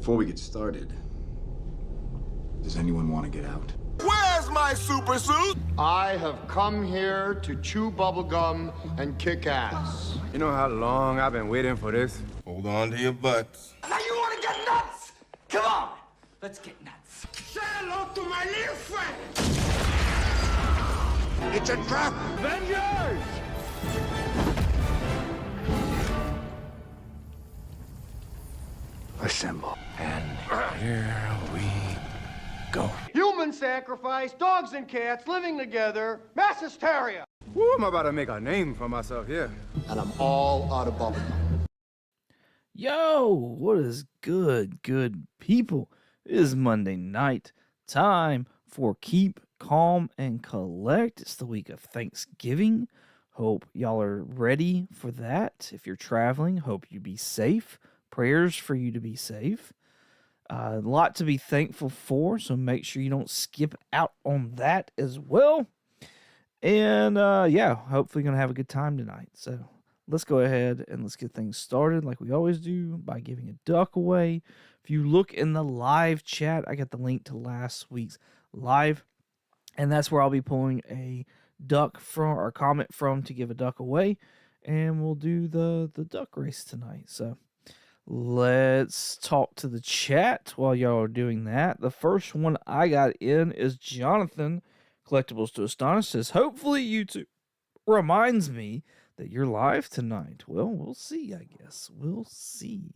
Before we get started, does anyone want to get out? Where's my super suit? I have come here to chew bubblegum and kick ass. You know how long I've been waiting for this? Hold on to your butts. Now you want to get nuts? Come on, let's get nuts. Say hello to my little friend. It's a trap. Avengers! Assemble. And here we go. Human sacrifice, dogs and cats living together, mass hysteria. Woo, I'm about to make a name for myself here. And I'm all out of bubblegum. Yo, what is good people? It is Monday night. Time for Keep Calm and Collect. It's the week of Thanksgiving. Hope y'all are ready for that. If you're traveling, hope you be safe. Prayers for you to be safe. A lot to be thankful for, so make sure you don't skip out on that as well. And yeah, hopefully gonna have a good time tonight. So let's go ahead and let's get things started like we always do by giving a duck away. If you look in the live chat, I got the link to last week's live, and that's where I'll be pulling a duck from or comment from to give a duck away, and we'll do the duck race tonight. So let's talk to the chat while y'all are doing that. The first one I got in is Jonathan, Collectibles to Astonish, says, hopefully YouTube reminds me that you're live tonight. Well, we'll see, I guess. We'll see.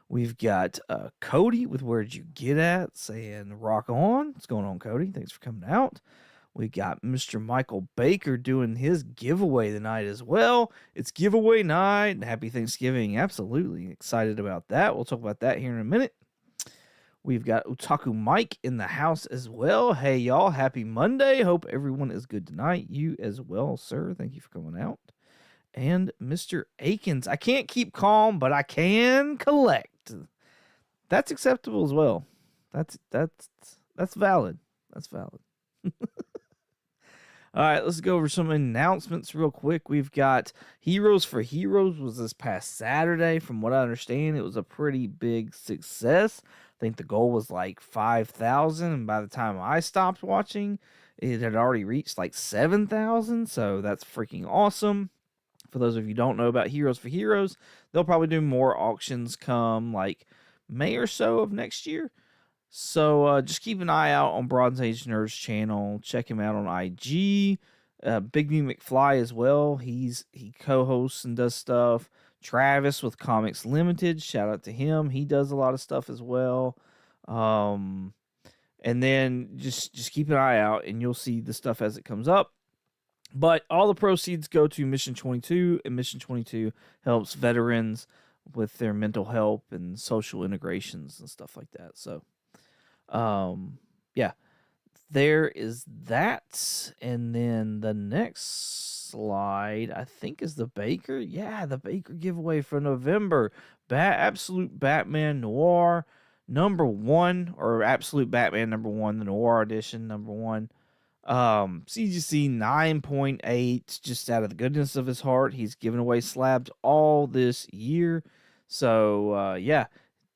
We've got Cody with Where'd You Get At saying, rock on. What's going on, Cody? Thanks for coming out. We got Mr. Michael Baker doing his giveaway tonight as well. It's giveaway night. Happy Thanksgiving. Absolutely excited about that. We'll talk about that here in a minute. We've got Otaku Mike in the house as well. Hey, y'all. Happy Monday. Hope everyone is good tonight. You as well, sir. Thank you for coming out. And Mr. Akins. I can't keep calm, but I can collect. That's acceptable as well. That's valid. That's valid. All right, let's go over some announcements real quick. We've got Heroes for Heroes was this past Saturday. From what I understand, it was a pretty big success. I think the goal was like 5,000, and by the time I stopped watching, it had already reached like 7,000, so that's freaking awesome. For those of you who don't know about Heroes for Heroes, they'll probably do more auctions come like May or so of next year. So just keep an eye out on Bronze Age Nerds channel. Check him out on IG. Big Me McFly as well. He co-hosts and does stuff. Travis with Comics Limited. Shout out to him. He does a lot of stuff as well. And then just keep an eye out and you'll see the stuff as it comes up. But all the proceeds go to Mission 22, and Mission 22 helps veterans with their mental health and social integrations and stuff like that. So yeah, there is that. And then the next slide, I think, is the Baker. Yeah, the Baker giveaway for November. Absolute Batman Noir #1, or Absolute Batman #1, the Noir edition #1. CGC 9.8, just out of the goodness of his heart. He's given away slabs all this year. So, yeah,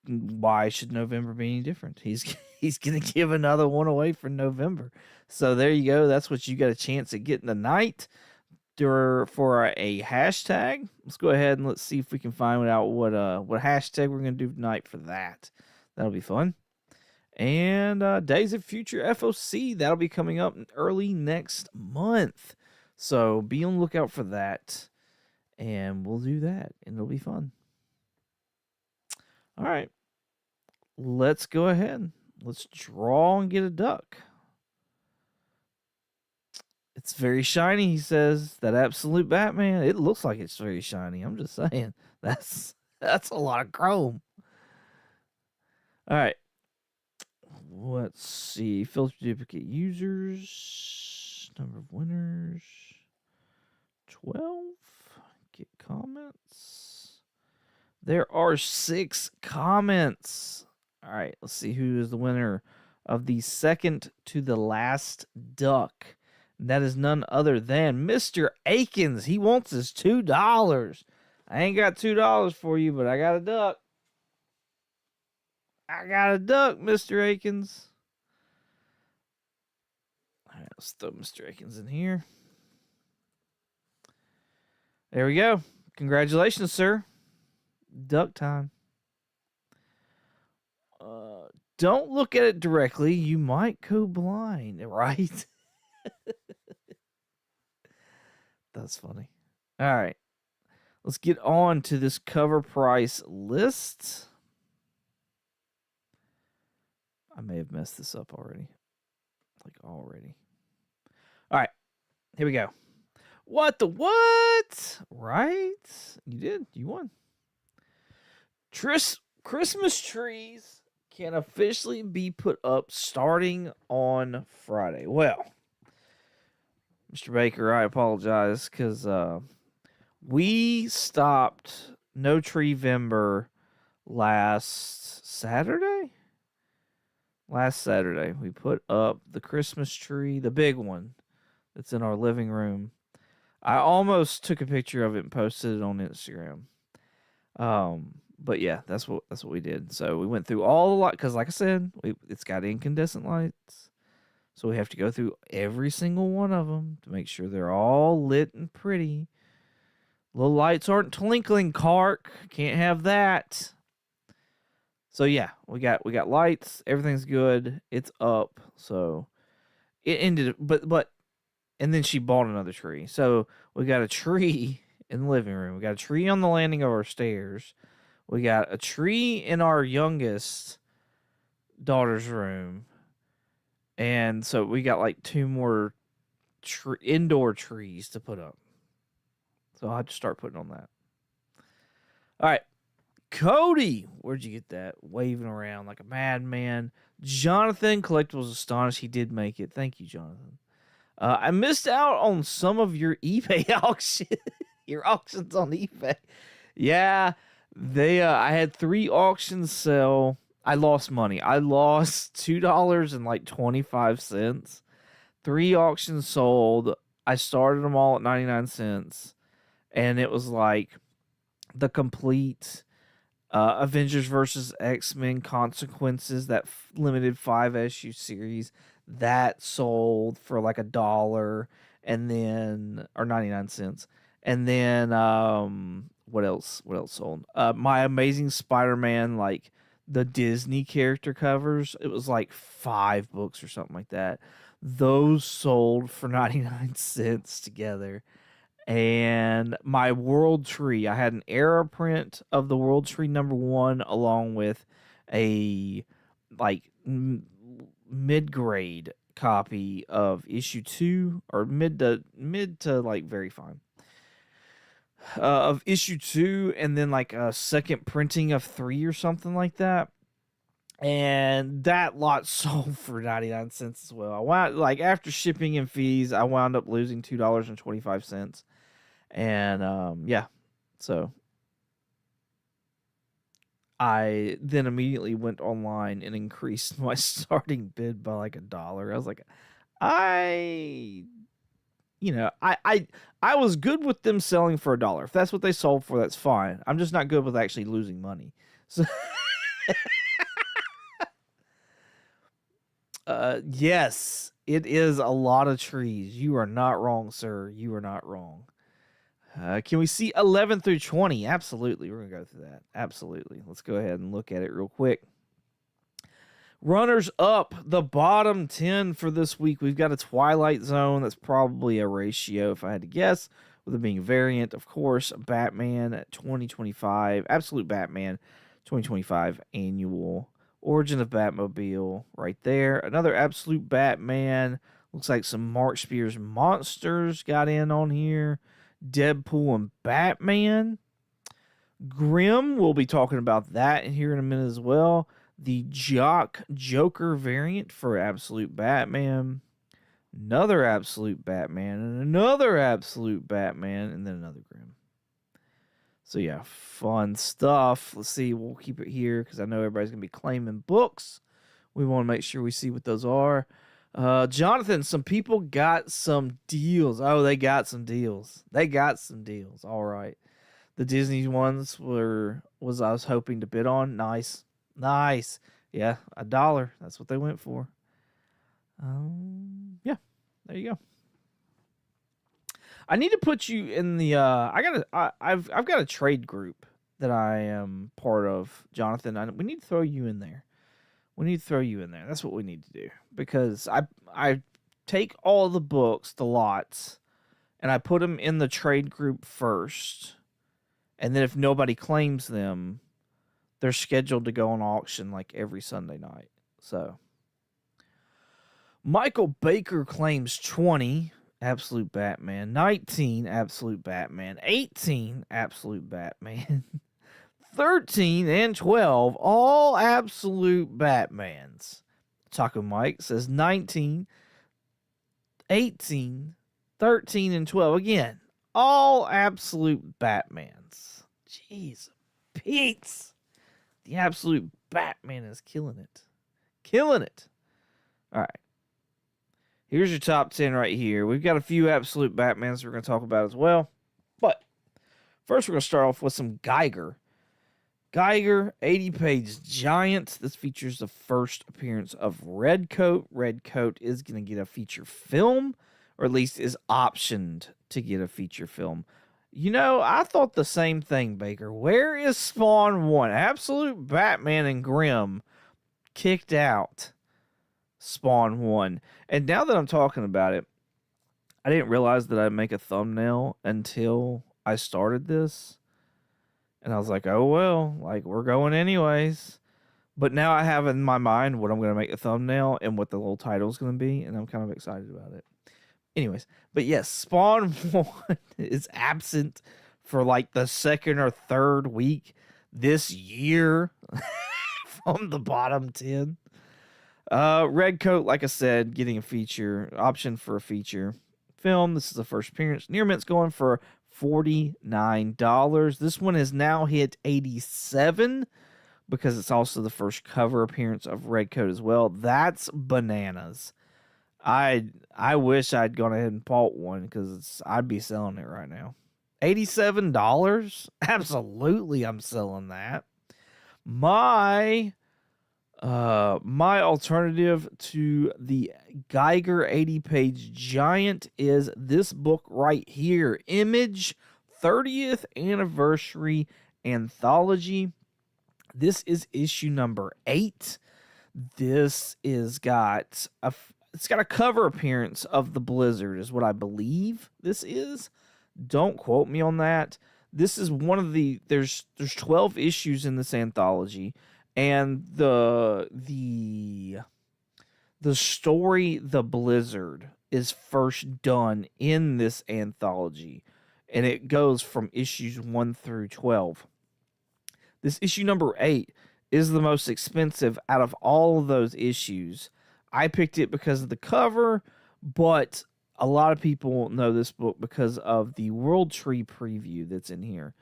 why should November be any different? He's going to give another one away for November. So there you go. That's what you got a chance at getting tonight for a hashtag. Let's go ahead and let's see if we can find out what hashtag we're going to do tonight for that. That'll be fun. And Days of Future FOC, that'll be coming up early next month. So be on the lookout for that. And we'll do that. And it'll be fun. All right. Let's go ahead. Let's draw and get a duck. It's very shiny, he says. That Absolute Batman. It looks like it's very shiny. I'm just saying. That's a lot of chrome. All right. Let's see. Filter duplicate users. Number of winners. 12. Get comments. There are 6 comments. All right. Let's see who is the winner of the second to the last duck. And that is none other than Mr. Akins. He wants his $2. I ain't got $2 for you, but I got a duck. I got a duck, Mr. Akins. All right, let's throw Mr. Akins in here. There we go. Congratulations, sir. Duck time. Don't look at it directly. You might go blind, right? That's funny. All right. Let's get on to this cover price list. I may have messed this up already. All right. Here we go. What the what? Right? You did. You won. Christmas trees can officially be put up starting on Friday. Well, Mr. Baker, I apologize because we stopped No Treevember last Saturday. Last Saturday, we put up the Christmas tree, the big one that's in our living room. I almost took a picture of it and posted it on Instagram. But yeah, that's what we did. So we went through all the light because, like I said, it's got incandescent lights. So we have to go through every single one of them to make sure they're all lit and pretty. Little lights aren't twinkling, Clark. Can't have that. So yeah, we got lights. Everything's good. It's up. So it ended, but and then she bought another tree. So we got a tree in the living room. We got a tree on the landing of our stairs. We got a tree in our youngest daughter's room. And so we got like 2 more indoor trees to put up. So I'll have to start putting on that. All right. Cody, where'd you get that? Waving around like a madman. Jonathan Collectibles Astonished. He did make it. Thank you, Jonathan. I missed out on some of your eBay auction. Your auctions on eBay. Yeah, I had 3 auctions sell. I lost money. I lost $2.25. 3 auctions sold. I started them all at 99 cents. And it was like the complete Avengers versus X-Men Consequences, that limited 5-issue series. That sold for like $1 and then, or 99 cents. And then, what else sold? My Amazing Spider-Man, like the Disney character covers. It was like 5 books or something like that. Those sold for 99 cents together. And my World Tree, I had an era print of the World Tree #1 along with a like mid-grade copy of issue 2, or mid to like very fine of issue 2, and then like a second printing of 3 or something like that. And that lot sold for 99 cents as well. I wound, like, after shipping and fees, I wound up losing $2.25. And yeah, so I then immediately went online and increased my starting bid by like $1. I was like, I was good with them selling for $1. If that's what they sold for, that's fine. I'm just not good with actually losing money. So yes, it is a lot of trees. You are not wrong, sir. You are not wrong. Can we see 11 through 20? Absolutely. We're going to go through that. Absolutely. Let's go ahead and look at it real quick. Runners up, the bottom 10 for this week. We've got a Twilight Zone. That's probably a ratio, if I had to guess, with it being a variant. Of course, Batman 2025, Absolute Batman 2025 annual. Origin of Batmobile right there. Another Absolute Batman. Looks like some Mark Spears Monsters got in on here. Deadpool and Batman. Grimm, we'll be talking about that here in a minute as well. The Jock Joker variant for Absolute Batman. Another Absolute Batman. And another Absolute Batman. And then another Grimm. So yeah, fun stuff. Let's see. We'll keep it here because I know everybody's going to be claiming books. We want to make sure we see what those are. Jonathan, some people got some deals. Oh, they got some deals. They got some deals. All right. The Disney ones was I was hoping to bid on. Nice. Yeah, $1. That's what they went for. Yeah, there you go. I need to put you in the. I've got a trade group that I am part of, Jonathan. We need to throw you in there. We need to throw you in there. That's what we need to do, because I take all the books, the lots, and I put them in the trade group first, and then if nobody claims them, they're scheduled to go on auction like every Sunday night. So Michael Baker claims 20 Absolute Batman, 19 Absolute Batman, 18 Absolute Batman, 13 and 12 all Absolute Batmans. Taco Mike says 19, 18, 13 and 12. Again, all Absolute Batmans. Jeez, Pete's. The Absolute Batman is killing it. Killing it. All right. Here's your top 10 right here. We've got a few Absolute Batmans we're going to talk about as well. But first, we're going to start off with some Geiger. Geiger, 80-page giant. This features the first appearance of Redcoat. Redcoat is going to get a feature film, or at least is optioned to get a feature film. You know, I thought the same thing, Baker. Where is Spawn 1? Absolute Batman and Grimm kicked out Spawn 1. And now that I'm talking about it, I didn't realize that I'd make a thumbnail until I started this. And I was like, oh, well, like, we're going anyways. But now I have in my mind what I'm going to make the thumbnail and what the little title is going to be. And I'm kind of excited about it. Anyways, but yes, Spawn 1 is absent for like the second or third week this year from the bottom 10. Redcoat, like I said, getting a feature, option for a feature film. This is the first appearance. Near Mint's going for $49. This one has now hit 87 because it's also the first cover appearance of Redcoat as well. That's bananas. I wish I'd gone ahead and bought one because I'd be selling it right now. $87? Absolutely, I'm selling that. My alternative to the Geiger 80-page giant is this book right here, Image 30th Anniversary Anthology. This is issue number 8. This is it's got a cover appearance of the Blizzard, is what I believe this is. Don't quote me on that. This is one of the there's 12 issues in this anthology, and the story The Blizzard is first done in this anthology, and it goes from issues 1 through 12. This issue number 8 is the most expensive out of all of those issues. I picked it because of the cover, but a lot of people know this book because of the World Tree preview that's in here.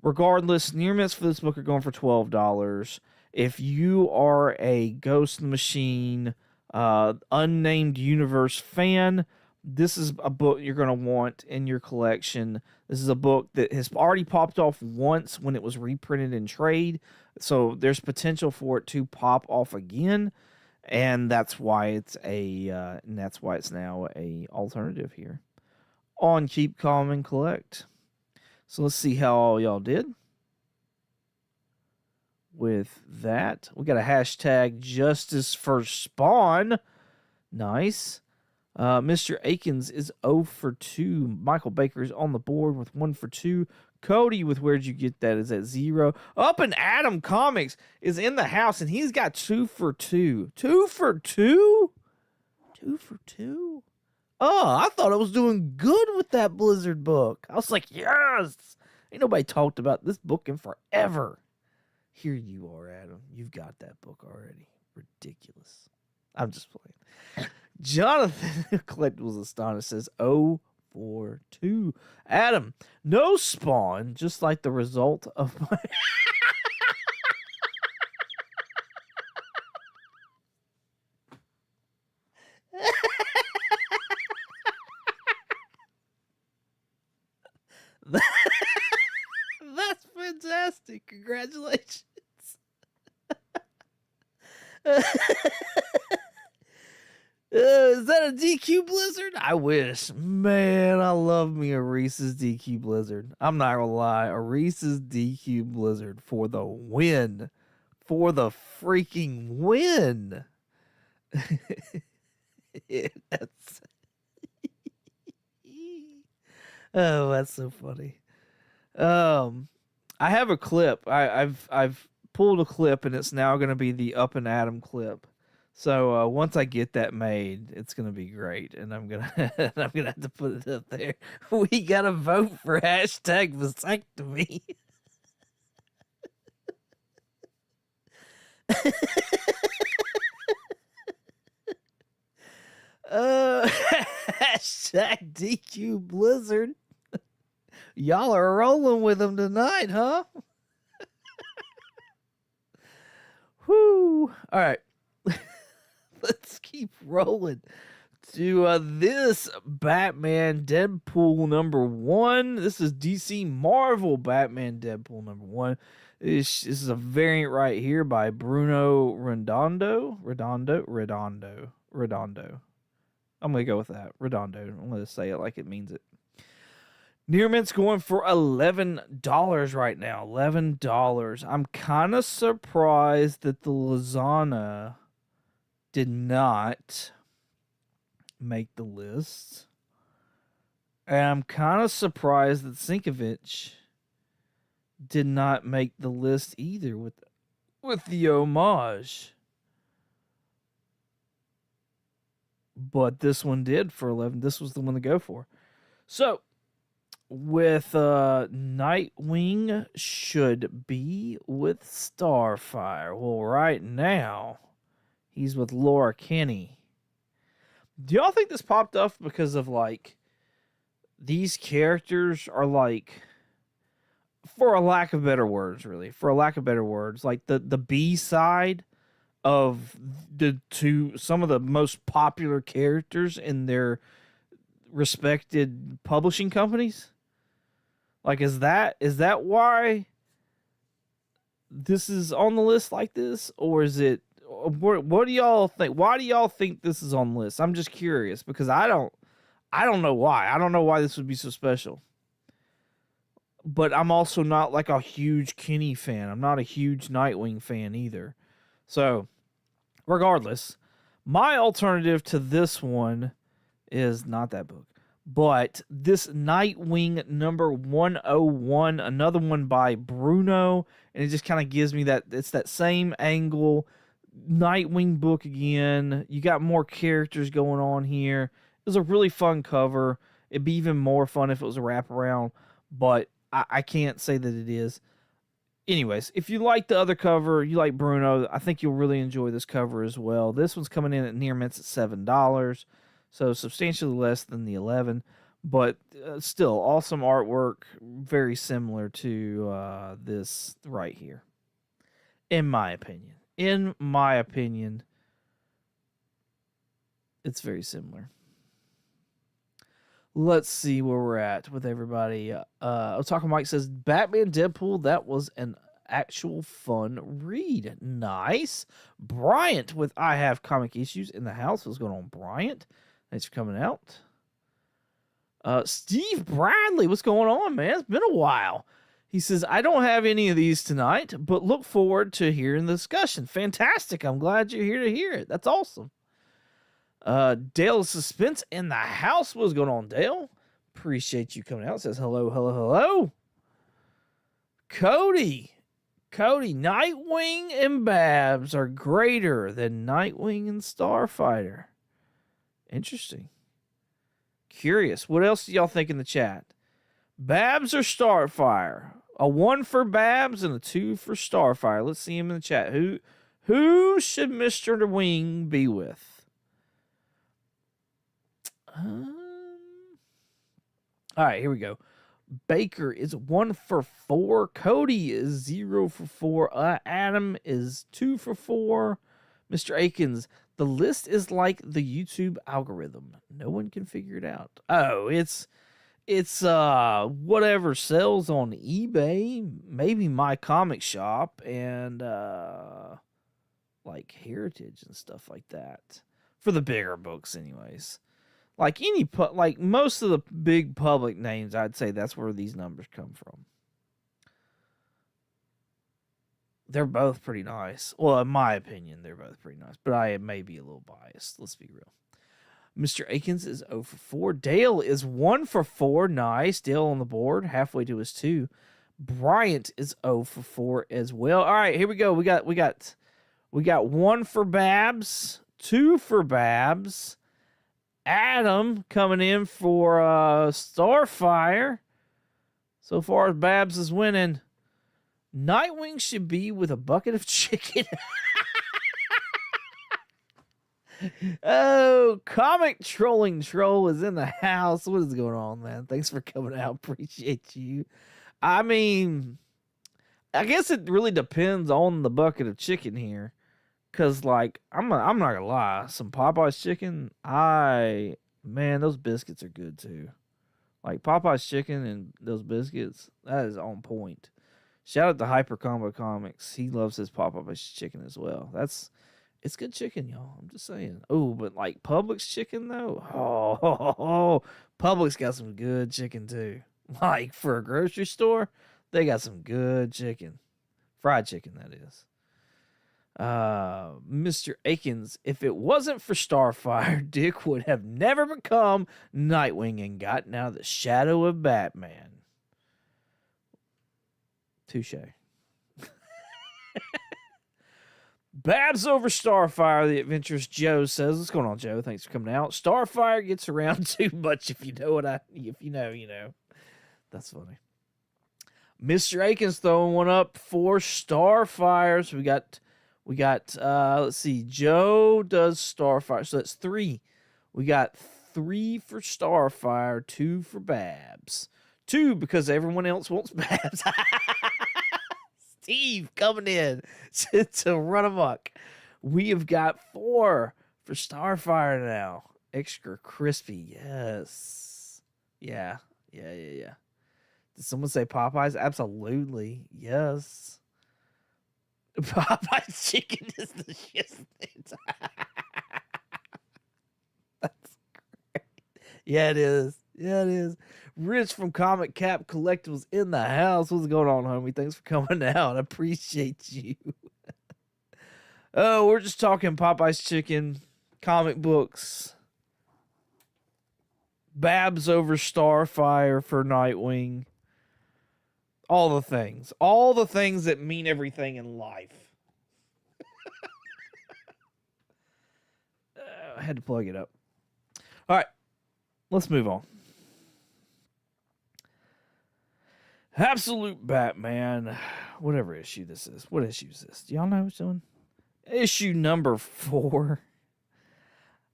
Regardless, near miss for this book are going for $12. If you are a Ghost in the Machine, Unnamed Universe fan, this is a book you're going to want in your collection. This is a book that has already popped off once when it was reprinted in trade, so there's potential for it to pop off again. And that's why it's now a alternative here on Keep Calm and Collect. So let's see how all y'all did with that. We got a hashtag Justice for Spawn. Nice. Mr. Akins is 0 for 2. Michael Baker is on the board with 1 for 2. Cody with Where'd You Get That is at 0. Up and Adam Comics is in the house, and he's got 2 for 2. 2 for 2? 2 for 2? Oh, I thought I was doing good with that Blizzard book. I was like, yes! Ain't nobody talked about this book in forever. Here you are, Adam. You've got that book already. Ridiculous. I'm just playing. Jonathan Collectibles Astonished says 0 for 2. Adam, no Spawn, just like the result of my... That's fantastic. Congratulations. Is that a DQ Blizzard? I wish. Man, I love me a Reese's DQ Blizzard. I'm not gonna lie. A Reese's DQ Blizzard for the win. For the freaking win. That's oh, that's so funny. I have a clip. I've pulled a clip, and it's now gonna be the Up and Atom clip. So once I get that made, it's gonna be great, and I'm gonna have to put it up there. We gotta vote for hashtag vasectomy. Hashtag DQ Blizzard. Y'all are rolling with them tonight, huh? Whoo! All right. Let's keep rolling to this Batman Deadpool #1. This is DC Marvel Batman Deadpool #1. This is a variant right here by Bruno Redondo. I'm going to go with that. Redondo. I'm going to say it like it means it. Near Mint's going for $11 right now. $11. I'm kind of surprised that the Lozana did not make the list. And I'm kind of surprised that Sinkovich did not make the list either with the homage. But this one did for 11. This was the one to go for. So, with Nightwing should be with Starfire. Well, right now, he's with Laura Kinney. Do y'all think this popped up because of, like, these characters are, like, for a lack of better words, really, like the B side of some of the most popular characters in their respected publishing companies? Like, is that why this is on the list like this? Or is it, what do y'all think? Why do y'all think this is on the list? I'm just curious, because I don't know why. I don't know why this would be so special. But I'm also not like a huge Kinney fan. I'm not a huge Nightwing fan either. So, regardless, my alternative to this one is not that book, but this Nightwing #101, another one by Bruno, and it just kind of gives me that, it's that same angle, Nightwing book again. You got more characters going on here. It was a really fun cover. It'd be even more fun if it was a wraparound, but I can't say that it is. Anyways, if you like the other cover, you like Bruno, I think you'll really enjoy this cover as well. This one's coming in at near mints at $7, so substantially less than the 11, but still awesome artwork, very similar to this right here. In my opinion, it's very similar. Let's see where we're at with everybody. Otaku Mike says, Batman Deadpool, that was an actual fun read. Nice. Bryant with I Have Comic Issues in the house. What's going on, Bryant? Thanks for coming out. Steve Bradley, what's going on, man? It's been a while. He says, I don't have any of these tonight, but look forward to hearing the discussion. Fantastic. I'm glad you're here to hear it. That's awesome. Dale Suspense in the house. What's going on, Dale? Appreciate you coming out. Says hello. Cody, Nightwing and Babs are greater than Nightwing and Starfighter. Interesting. Curious. What else do y'all think in the chat? Babs or Starfire? A 1 for Babs and a 2 for Starfire. Let's see him in the chat. Who should Mr. Wing be with? All right, here we go. Baker is 1 for 4. Cody is 0 for 4. Adam is 2 for 4. Mr. Akins, the list is like the YouTube algorithm. No one can figure it out. Oh, it's whatever sells on eBay, maybe my comic shop, and like heritage and stuff like that for the bigger books, anyways. Like like most of the big public names, I'd say that's where these numbers come from. They're both pretty nice. Well, in my opinion, they're both pretty nice, but I may be a little biased. Let's be real. Mr. Akins is 0 for 4. Dale is 1 for 4. Nice. Dale on the board, halfway to his 2. Bryant is 0 for 4 as well. All right, here we go. We got 1 for Babs, 2 for Babs. Adam coming in for Starfire. So far as Babs is winning. Nightwing should be with a bucket of chicken. Oh, comic trolling troll is in the house. What is going on, man? Thanks for coming out. Appreciate you. I mean, I guess it really depends on the bucket of chicken here. Cause like I'm not gonna lie, some Popeye's chicken, man, those biscuits are good too. Like Popeye's chicken and those biscuits, that is on point. Shout out to Hyper Combo Comics. He loves his Popeye's chicken as well. It's good chicken, y'all. I'm just saying. Oh, but like Publix chicken though, Publix got some good chicken too. Like for a grocery store, they got some good chicken, fried chicken that is. Mr. Akins, if it wasn't for Starfire, Dick would have never become Nightwing and gotten out of the shadow of Batman. Touche. Babs over Starfire, the adventurous Joe says. What's going on, Joe? Thanks for coming out. Starfire gets around too much. If you know, you know. That's funny. Mr. Akins throwing one up for Starfire. So we got let's see, Joe does Starfire, so that's 3. We got 3 for Starfire, 2 for Babs. 2 because everyone else wants Babs. Steve coming in to run amok. We have got 4 for Starfire now. Extra crispy, yes. Yeah. Did someone say Popeyes? Absolutely, yes. Popeye's chicken is the shit. That's great. Yeah, it is. Rich from Comic Cap Collectibles in the house. What's going on, homie? Thanks for coming out. I appreciate you. Oh, we're just talking Popeye's chicken, comic books, Babs over Starfire for Nightwing. All the things that mean everything in life. I had to plug it up. All right, let's move on. Absolute Batman, whatever issue this is. What issue is this? Do y'all know what's doing? Issue number 4.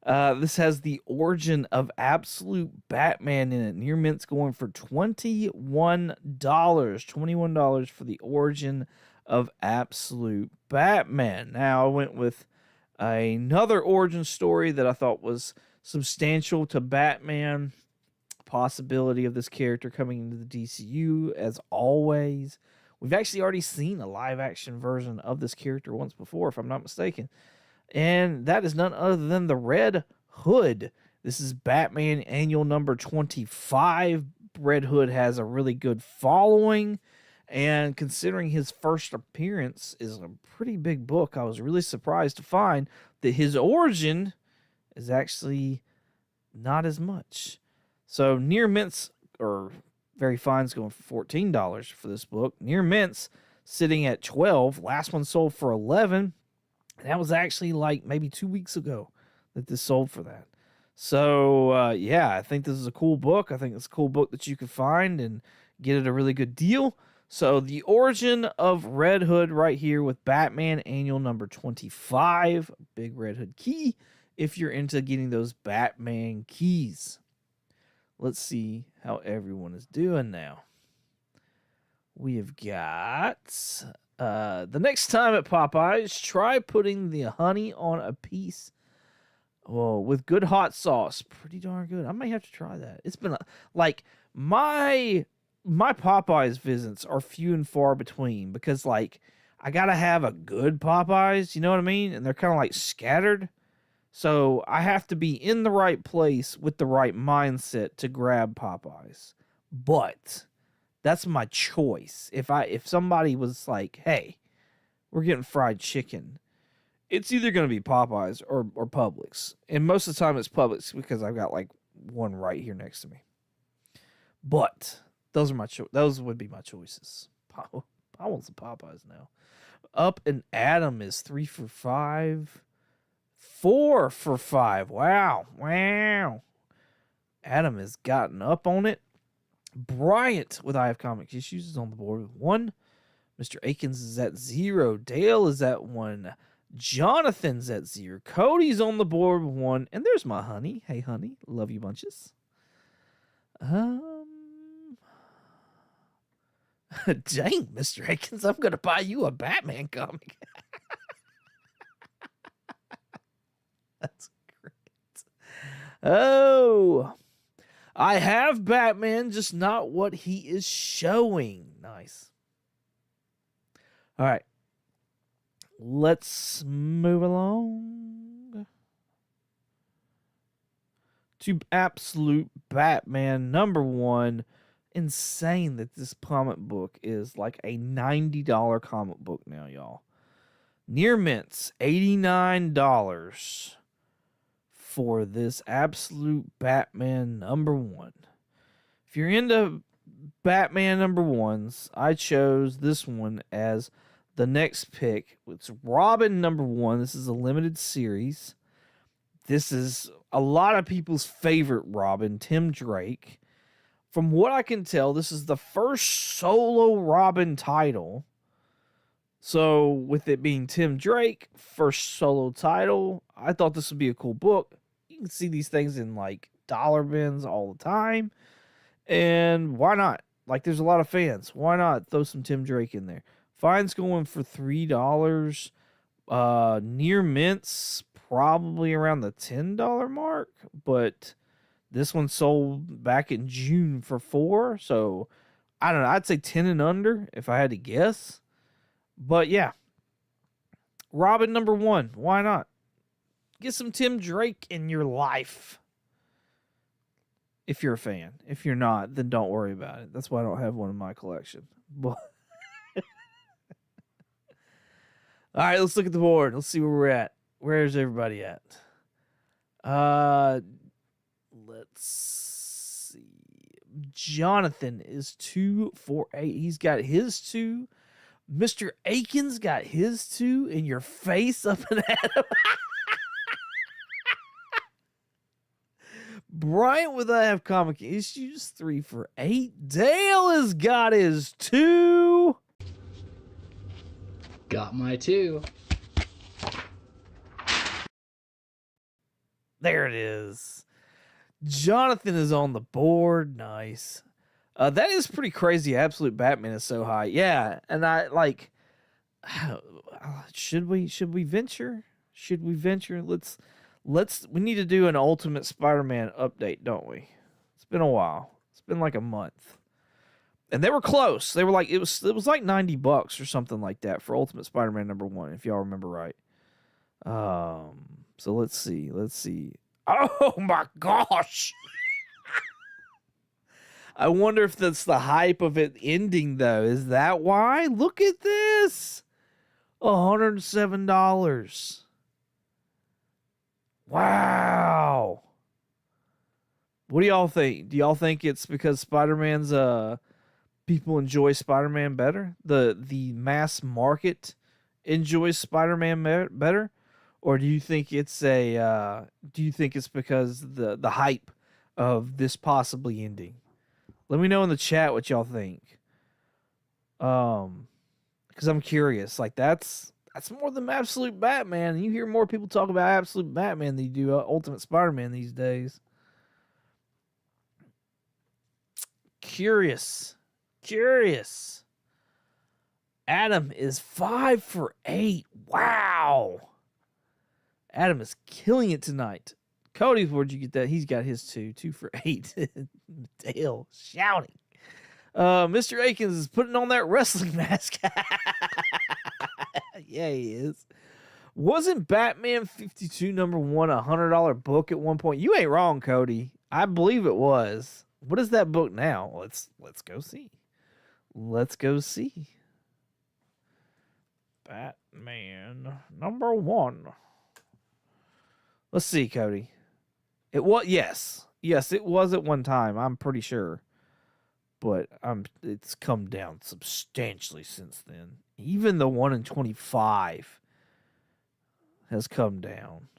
This has the origin of Absolute Batman in it. Near Mint's going for $21. $21 for the origin of Absolute Batman. Now, I went with another origin story that I thought was substantial to Batman. Possibility of this character coming into the DCU, as always. We've actually already seen a live-action version of this character once before, if I'm not mistaken. And that is none other than the Red Hood. This is Batman Annual number 25. Red Hood has a really good following, and considering his first appearance is a pretty big book, I was really surprised to find that his origin is actually not as much. So Near Mint's, or Very Fine's going for $14 for this book. Near Mint's sitting at $12. Last one sold for $11. That was actually like maybe 2 weeks ago that this sold for that. So, yeah, I think this is a cool book. I think it's a cool book that you can find and get at a really good deal. So, the origin of Red Hood right here with Batman Annual number 25. Big Red Hood key if you're into getting those Batman keys. Let's see how everyone is doing now. We have got... the next time at Popeyes, try putting the honey on a piece with good hot sauce. Pretty darn good. I may have to try that. It's been like my Popeyes visits are few and far between because like I gotta have a good Popeyes, you know what I mean? And they're kind of like scattered. So I have to be in the right place with the right mindset to grab Popeyes. But that's my choice. If somebody was like, hey, we're getting fried chicken, it's either going to be Popeyes or Publix. And most of the time it's Publix because I've got like one right here next to me. But those would be my choices. I want some Popeyes now. Up and Adam is 3 for 5. 4 for 5. Wow. Adam has gotten up on it. Bryant with I Have Comic Issues is on the board with 1. Mr. Akins is at 0. Dale is at 1. Jonathan's at 0. Cody's on the board with 1. And there's my honey. Hey, honey. Love you bunches. Dang, Mr. Akins, I'm going to buy you a Batman comic. That's great. Oh, I have Batman, just not what he is showing. Nice. All right. Let's move along to Absolute Batman #1. Insane that this comic book is like a $90 comic book now, y'all. Near Mints, $89 for this Absolute Batman #1. If you're into Batman #1s, I chose this one as the next pick. It's Robin #1. This is a limited series. This is a lot of people's favorite Robin, Tim Drake. From what I can tell, this is the first solo Robin title. So, with it being Tim Drake, first solo title, I thought this would be a cool book. You can see these things in like dollar bins all the time. And why not? Like, there's a lot of fans. Why not throw some Tim Drake in there? Fine's going for $3. Near Mints, probably around the $10 mark. But this one sold back in June for $4. So, I don't know. I'd say 10 and under if I had to guess. But yeah, Robin #1. Why not? Get some Tim Drake in your life. If you're a fan. If you're not, then don't worry about it. That's why I don't have one in my collection. But all right, let's look at the board. Let's see where we're at. Where's everybody at? Let's see. Jonathan is 2 for 8. He's got his 2. Mr. Akins got his 2 in your face up and at him. Bryant with I Have Comic Issues, 3 for 8. Dale has got his 2. Got my 2. There it is. Jonathan is on the board. Nice. That is pretty crazy. Absolute Batman is so high. Yeah, and I like. Should we venture? Should we venture? Let's. We need to do an Ultimate Spider-Man update, don't we? It's been a while. It's been like a month, and they were close. They were like it was like $90 or something like that for Ultimate Spider-Man #1, if y'all remember right. So let's see. Oh my gosh. I wonder if that's the hype of it ending, though. Is that why? Look at this. $107. Wow. What do y'all think? Do y'all think it's because Spider-Man's people enjoy Spider-Man better? The mass market enjoys Spider-Man better? Or do you think it's because the hype of this possibly ending? Let me know in the chat what y'all think. Because I'm curious. Like, that's more than Absolute Batman. You hear more people talk about Absolute Batman than you do Ultimate Spider-Man these days. Curious. Adam is 5 for 8. Wow. Adam is killing it tonight. Cody, where'd you get that? He's got his 2 for 8. Dale shouting. Mr. Akins is putting on that wrestling mask. Yeah, he is. Wasn't Batman 52 number 1 a $100 book at one point? You ain't wrong, Cody. I believe it was. What is that book now? Let's go see. Let's go see. Batman number 1. Let's see, Cody. It was, yes, it was at one time. I'm pretty sure, but it's come down substantially since then. Even the 1 in 25 has come down.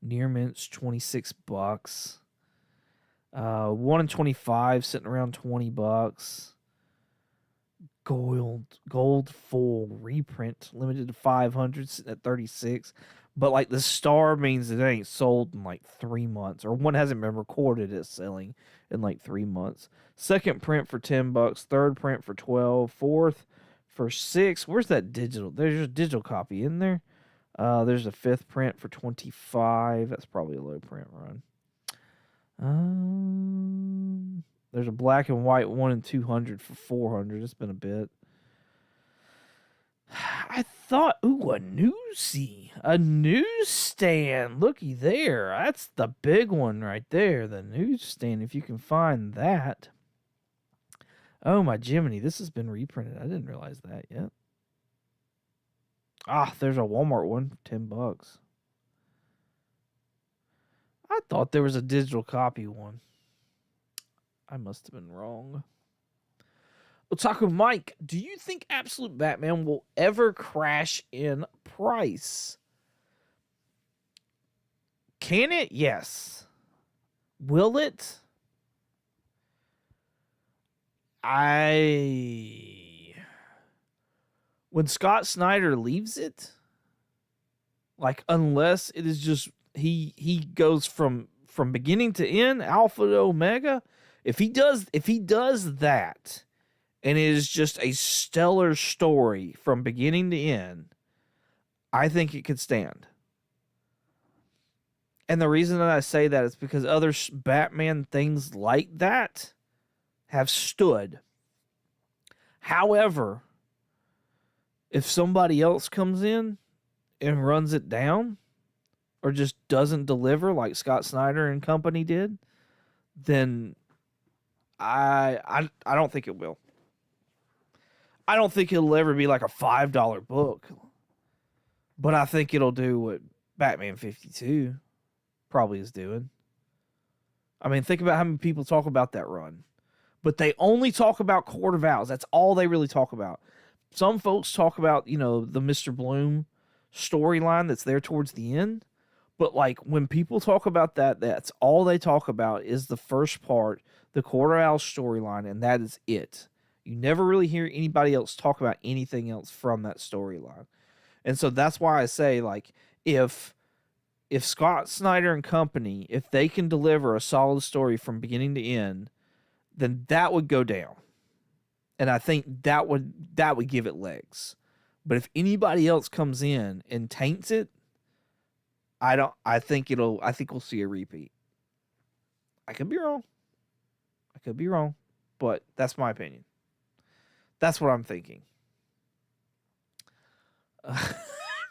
Near mint's $26. 1 in 25 sitting around $20. Gold full reprint limited to 500 sitting at 36. But like the star means it ain't sold in like 3 months, or one hasn't been recorded as selling in like 3 months. Second print for $10, third print for 12, fourth for 6. Where's that digital? There's a digital copy in there. There's a fifth print for 25. That's probably a low print run. There's a black and white 1 in 200 for 400. It's been a bit. I thought, ooh, a newsstand. Looky there. That's the big one right there. The newsstand, if you can find that. Oh, my Jiminy. This has been reprinted. I didn't realize that yet. Ah, there's a Walmart one for $10. I thought there was a digital copy one. I must have been wrong. Otaku Mike, do you think Absolute Batman will ever crash in price? Can it? Yes. Will it? When Scott Snyder leaves it, like, unless it is just he goes from beginning to end, alpha to omega, if he does that, and it is just a stellar story from beginning to end, I think it could stand. And the reason that I say that is because other Batman things like that have stood. However, if somebody else comes in and runs it down, or just doesn't deliver like Scott Snyder and company did, then I don't think it will. I don't think it'll ever be like a $5 book, but I think it'll do what Batman 52 probably is doing. I mean, think about how many people talk about that run, but they only talk about Court of Owls. That's all they really talk about. Some folks talk about, the Mr. Bloom storyline that's there towards the end, but like when people talk about that, that's all they talk about is the first part, the Court of Owls storyline, and that is it. You never really hear anybody else talk about anything else from that storyline. And so that's why I say, like, if Scott Snyder and company, if they can deliver a solid story from beginning to end, then that would go down. And I think that would give it legs. But if anybody else comes in and taints it, I think we'll see a repeat. I could be wrong. But that's my opinion. That's what I'm thinking.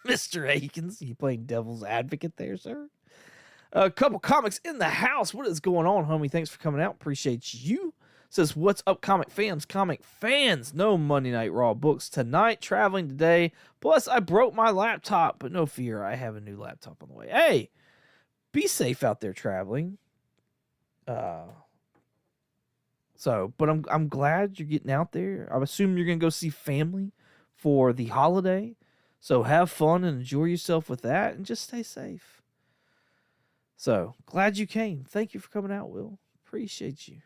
Mr. Akins, you playing devil's advocate there, sir? A couple comics in the house. What is going on, homie? Thanks for coming out. Appreciate you. Says, what's up, comic fans? Comic fans, no Monday Night Raw books tonight. Traveling today. Plus, I broke my laptop, but no fear. I have a new laptop on the way. Hey, be safe out there traveling. But I'm glad you're getting out there. I assume you're going to go see family for the holiday. So have fun and enjoy yourself with that and just stay safe. So glad you came. Thank you for coming out, Will. Appreciate you.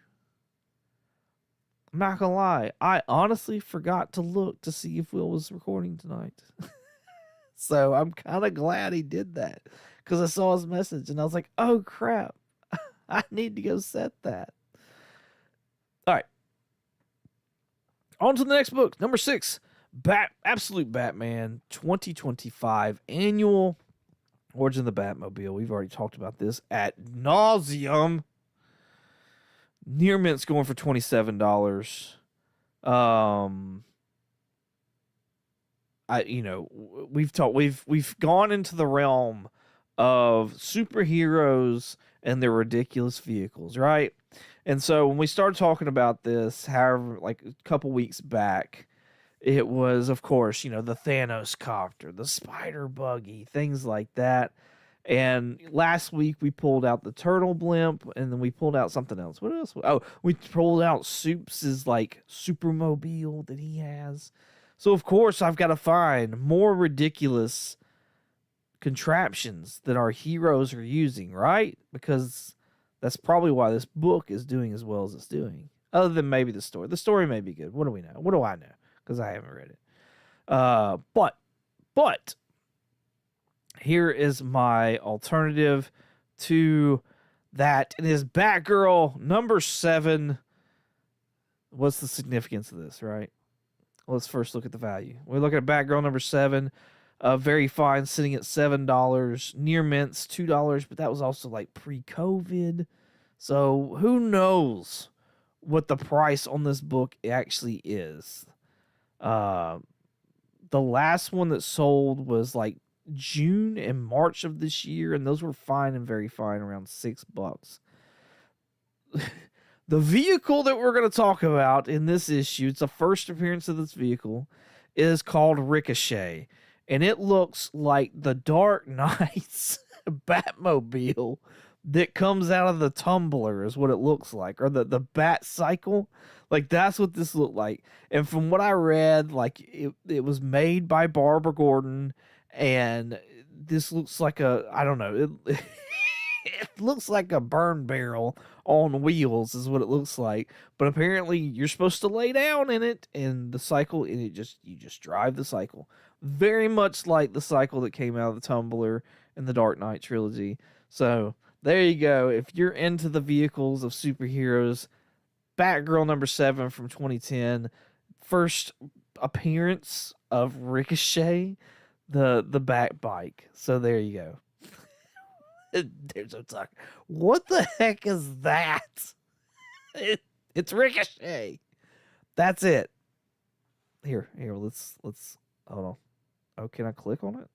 I'm not going to lie. I honestly forgot to look to see if Will was recording tonight. So I'm kind of glad he did that because I saw his message and I was like, oh crap. I need to go set that. All right. On to the next book. Number 6. Absolute Batman 2025 Annual Origin of the Batmobile. We've already talked about this ad nauseum. Near Mint's going for $27. Um, we've gone into the realm of superheroes and their ridiculous vehicles, right? And so when we started talking about this, however, like a couple weeks back, it was, of course, the Thanos copter, the spider buggy, things like that. And last week we pulled out the turtle blimp, and then we pulled out something else. What else? Oh, we pulled out Soup's like supermobile that he has. So of course I've got to find more ridiculous contraptions that our heroes are using, right? Because that's probably why this book is doing as well as it's doing. Other than maybe the story. The story may be good. What do we know? What do I know? Because I haven't read it. But here is my alternative to that. It is Batgirl number 7. What's the significance of this, right? Let's first look at the value. We're looking at Batgirl number 7. Very fine, sitting at $7. Near mints, $2, but that was also like pre-COVID. So who knows what the price on this book actually is. The last one that sold was like June and March of this year, and those were fine and very fine, around $6. The vehicle that we're going to talk about in this issue, it's the first appearance of this vehicle, is called Ricochet. And it looks like the Dark Knight's Batmobile that comes out of the tumbler is what it looks like. Or the Bat Cycle. Like, that's what this looked like. And from what I read, like, it was made by Barbara Gordon. And this looks like I don't know. It looks like a burn barrel on wheels is what it looks like. But apparently you're supposed to lay down in it, and the cycle, and you just drive the cycle. Very much like the cycle that came out of the tumbler in the Dark Knight trilogy. So there you go. If you're into the vehicles of superheroes, Batgirl number 7 from 2010, first appearance of Ricochet, the Bat bike. So there you go. There's no talk. What the heck is that? It's Ricochet. That's it. Here. Let's hold on. Oh, can I click on it?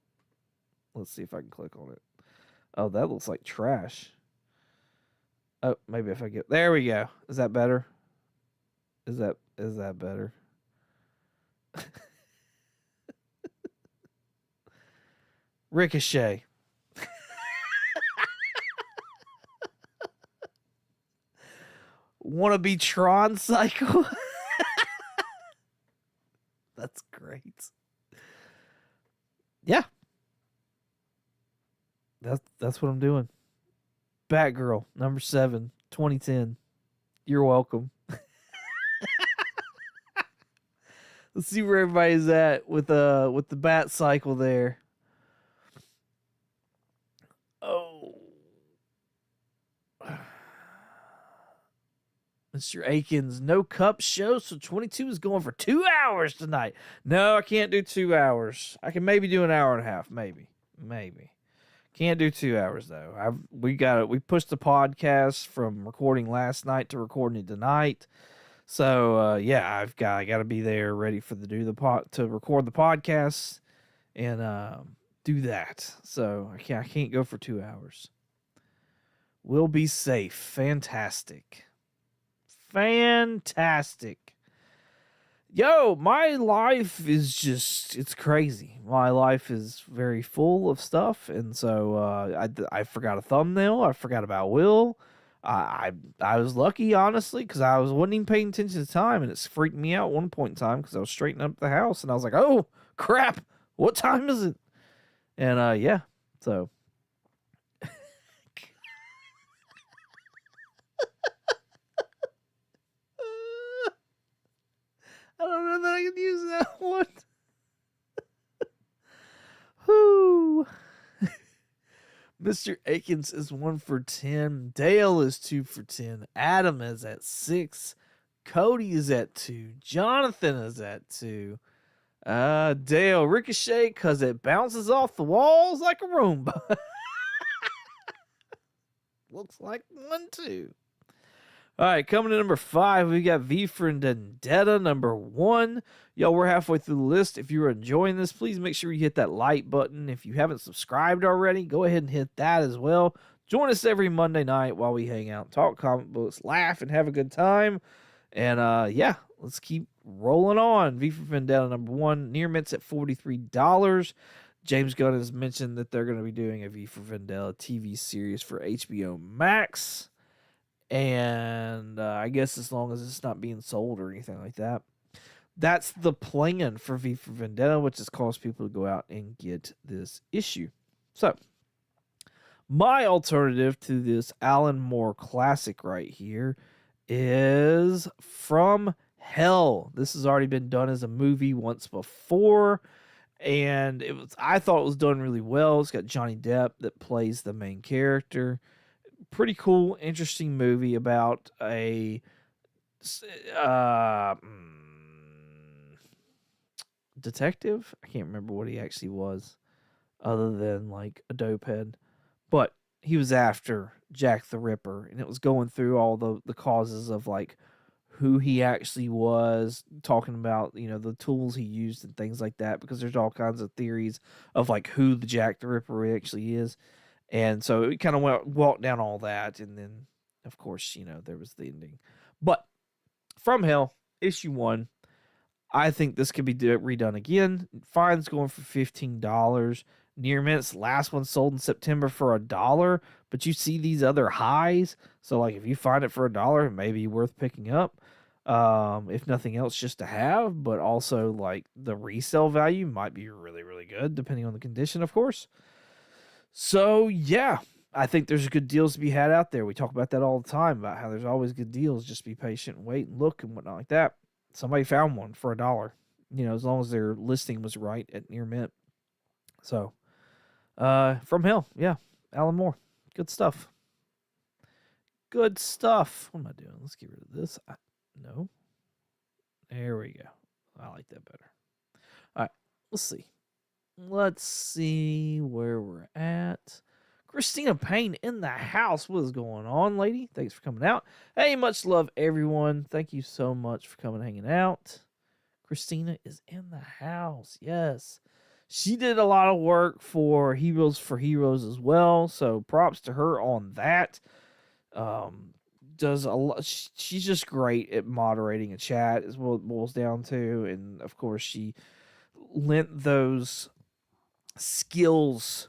Let's see if I can click on it. Oh, that looks like trash. Oh, maybe if I get there we go. Is that better? Is that better? Ricochet. Wanna be Tron Cycle? That's great. Yeah. That's what I'm doing. Batgirl, number 7, 2010. You're welcome. Let's see where everybody's at with the Bat Cycle there. Oh. Mr. Akins, no cup show, so 22 is going for 2 hours tonight. No, I can't do 2 hours. I can maybe do an hour and a half, maybe. Can't do 2 hours though. We pushed the podcast from recording last night to recording it tonight. So yeah, I got to be there ready for to record the podcast and do that. So I can't go for 2 hours. We'll be safe. Fantastic. Yo, my life is it's crazy. My life is very full of stuff, and so I forgot a thumbnail. I forgot about Will. I was lucky, honestly, because I wasn't even paying attention to time, and it's freaked me out at one point in time because I was straightening up the house, and I was like, oh, crap, what time is it? And yeah, so. I don't know that I can use that one. Whoo. Mr. Akins is 1 for 10. Dale is 2 for 10. Adam is at 6. Cody is at 2. Jonathan is at 2. Dale, Ricochet, because it bounces off the walls like a Roomba. Looks like 1, 2. All right, coming to number 5, we got V for Vendetta number 1. Y'all, we're halfway through the list. If you're enjoying this, please make sure you hit that like button. If you haven't subscribed already, go ahead and hit that as well. Join us every Monday night while we hang out, talk comic books, laugh, and have a good time. And yeah, let's keep rolling on. V for Vendetta number 1, near mints at $43. James Gunn has mentioned that they're going to be doing a V for Vendetta TV series for HBO Max. And I guess as long as it's not being sold or anything like that. That's the plan for V for Vendetta, which has caused people to go out and get this issue. So, my alternative to this Alan Moore classic right here is From Hell. This has already been done as a movie once before, and I thought it was done really well. It's got Johnny Depp that plays the main character. Pretty cool, interesting movie about a detective. I can't remember what he actually was, other than like a dope head. But he was after Jack the Ripper, and it was going through all the causes of like who he actually was, talking about, you know, the tools he used and things like that, because there's all kinds of theories of like who the Jack the Ripper actually is. And so it kind of walked down all that, and then, of course, you know, there was the ending. But From Hell, issue 1, I think this could be redone again. Fine's going for $15. Near mints, last one sold in September for $1, but you see these other highs. So, like, if you find it for $1, it may be worth picking up. If nothing else, just to have, but also, like, the resale value might be really, really good, depending on the condition, of course. So, yeah, I think there's good deals to be had out there. We talk about that all the time, about how there's always good deals. Just be patient and wait and look and whatnot like that. Somebody found one for $1, you know, as long as their listing was right at near mint. So, From Hell, yeah, Alan Moore. Good stuff. Good stuff. What am I doing? Let's get rid of this. No. There we go. I like that better. All right, let's see. Let's see where we're at. Christina Payne in the house. What is going on, lady? Thanks for coming out. Hey, much love, everyone. Thank you so much for coming and hanging out. Christina is in the house. Yes. She did a lot of work for Heroes as well, so props to her on that. Does a lot. She's just great at moderating a chat, is what it boils down to, and of course she lent those skills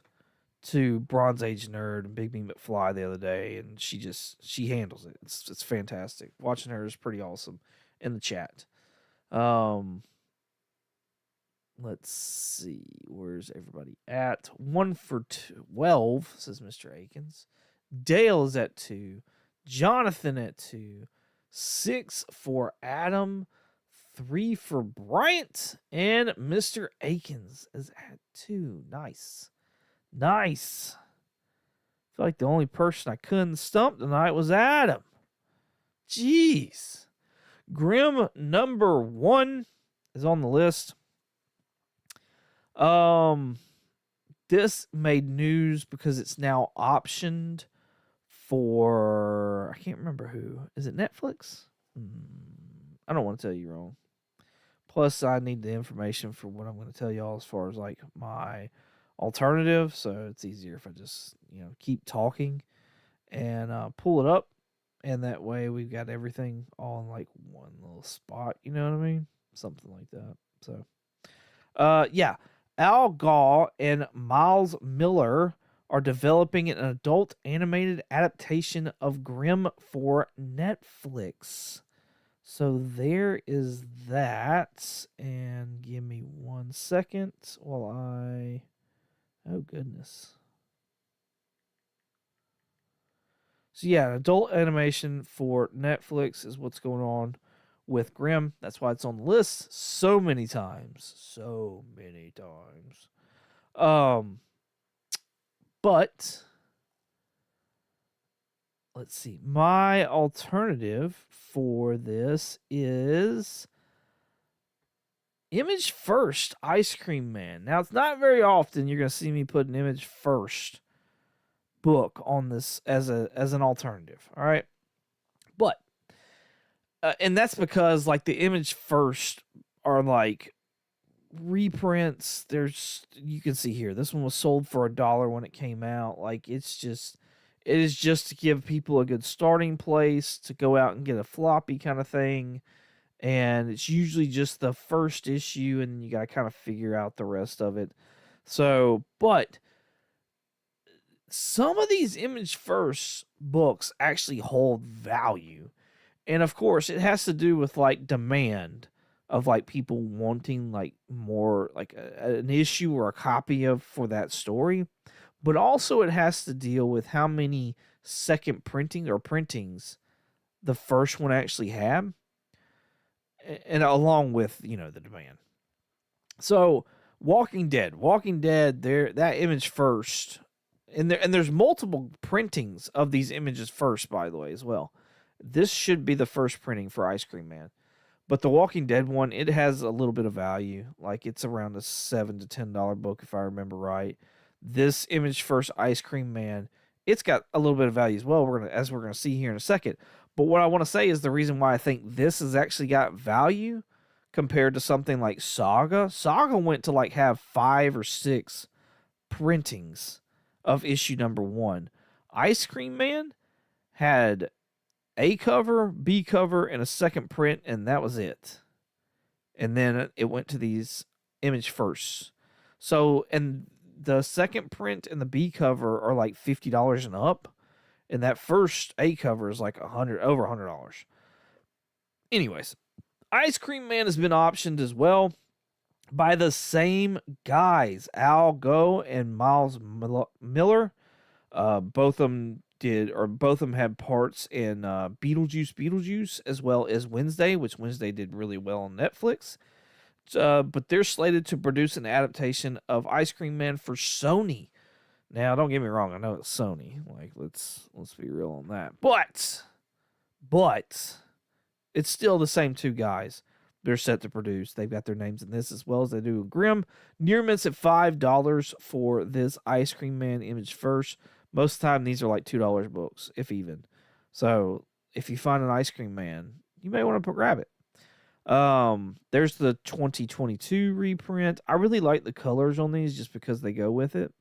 to Bronze Age Nerd and Big B McFly the other day, and she handles it. It's fantastic. Watching her is pretty awesome in the chat. Let's see, where's everybody at? 1 for 12, says Mr. Akins. Dale is at 2. Jonathan at 2. 6 for Adam. 3 for Bryant. And Mr. Akins is at 2. Nice. Nice. I feel like the only person I couldn't stump tonight was Adam. Jeez. Grimm number 1 is on the list. This made news because it's now optioned for, I can't remember who. Is it Netflix? I don't want to tell you wrong. Plus, I need the information for what I'm going to tell y'all as far as like my alternative, so it's easier if I just, you know, keep talking and pull it up, and that way we've got everything all in like one little spot, you know what I mean? Something like that. So, yeah. Al Gaw and Miles Miller are developing an adult animated adaptation of Grimm for Netflix. So there is that. And give me 1 second while I... Oh, goodness. So yeah, adult animation for Netflix is what's going on with Grimm. That's why it's on the list so many times. So many times. But let's see. My alternative for this is Image First Ice Cream Man. Now, it's not very often you're going to see me put an Image First book on this as an alternative. All right. But And that's because like the Image First are like reprints. You can see here, this one was sold for $1 when it came out. Like it is just to give people a good starting place to go out and get a floppy kind of thing. And it's usually just the first issue, and you got to kind of figure out the rest of it. So, but some of these Image First books actually hold value. And of course, it has to do with like demand of like people wanting like more like an issue or a copy of for that story. But also it has to deal with how many second printing or printings the first one actually had. And along with, the demand. So Walking Dead, there, that Image First, and there's multiple printings of these Images First, by the way, as well. This should be the first printing for Ice Cream Man. But the Walking Dead one, it has a little bit of value. Like it's around a $7 to $10 book, if I remember right. This Image First Ice Cream Man, it's got a little bit of value as well. As we're gonna see here in a second. But what I want to say is the reason why I think this has actually got value compared to something like Saga. Saga went to like have 5 or 6 printings of issue number 1. Ice Cream Man had A cover, B cover, and a second print, and that was it. And then it went to these Image First. So, and the second print and the B cover are like $50 and up. And that first A cover is like over $100. Anyways, Ice Cream Man has been optioned as well by the same guys, Al Gough and Miles Miller. Both of them had parts in Beetlejuice, as well as Wednesday, which Wednesday did really well on Netflix. But they're slated to produce an adaptation of Ice Cream Man for Sony. Now, don't get me wrong. I know it's Sony. Like, let's be real on that. But it's still the same 2 guys. They're set to produce. They've got their names in this as well as they do in Grimm. Near miss at $5 for this Ice Cream Man Image First. Most of the time, these are like $2 books, if even. So, if you find an Ice Cream Man, you may want to grab it. There's the 2022 reprint. I really like the colors on these just because they go with it.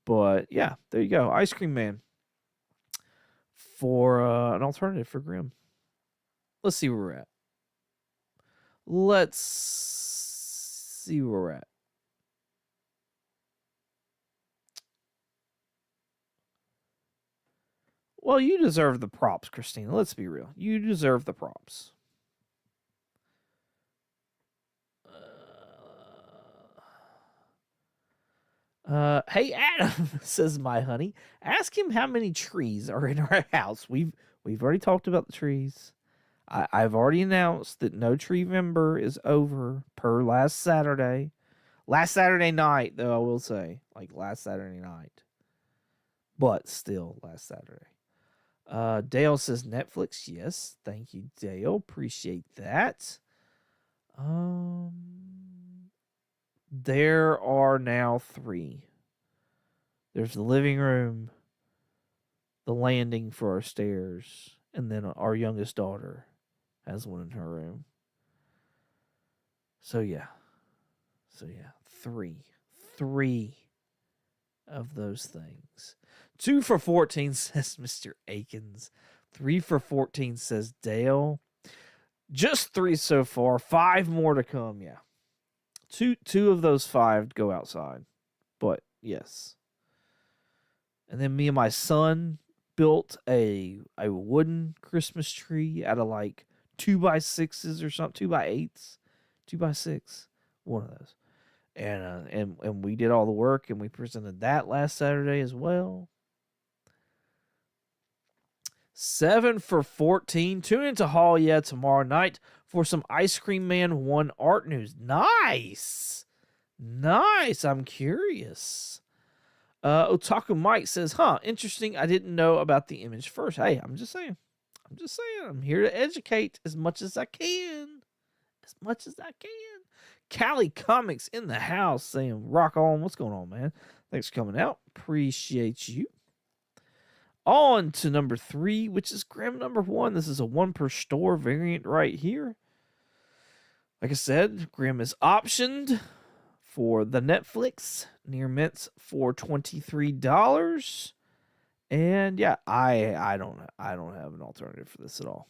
But yeah, there you go. Ice Cream Man for an alternative for Grimm. Let's see where we're at. Well, you deserve the props, Christina. Let's be real. You deserve the props. Hey Adam, says my honey. Ask him how many trees are in our house. We've already talked about the trees. I've already announced that No Treevember is over per last Saturday. Last Saturday night, though, I will say. Like last Saturday night. But still last Saturday. Dale says Netflix. Yes. Thank you, Dale. Appreciate that. There are now 3. There's the living room, the landing for our stairs, and then our youngest daughter has one in her room. So yeah. 3 of those things. 2 for 14 says Mr. Akins. 3 for 14 says Dale. Just 3 so far. 5 more to come. Yeah. Two of those 5 go outside. But yes. And then me and my son built a wooden Christmas tree out of like 2x6s or something, 2x8s, 2x6, one of those. And we did all the work, and we presented that last Saturday as well. 7 for 14. Tune into Hall tomorrow night for some Ice Cream Man 1 art news. Nice. I'm curious. Otaku Mike says, interesting. I didn't know about the Image First. Hey, I'm just saying. I'm here to educate as much as I can. Cali Comics in the house saying, rock on. What's going on, man? Thanks for coming out. Appreciate you. On to number 3, which is Grim number 1. This is a 1 per store variant right here. Like I said, Grim is optioned for the Netflix. Near Mints for $23. And yeah, I don't have an alternative for this at all.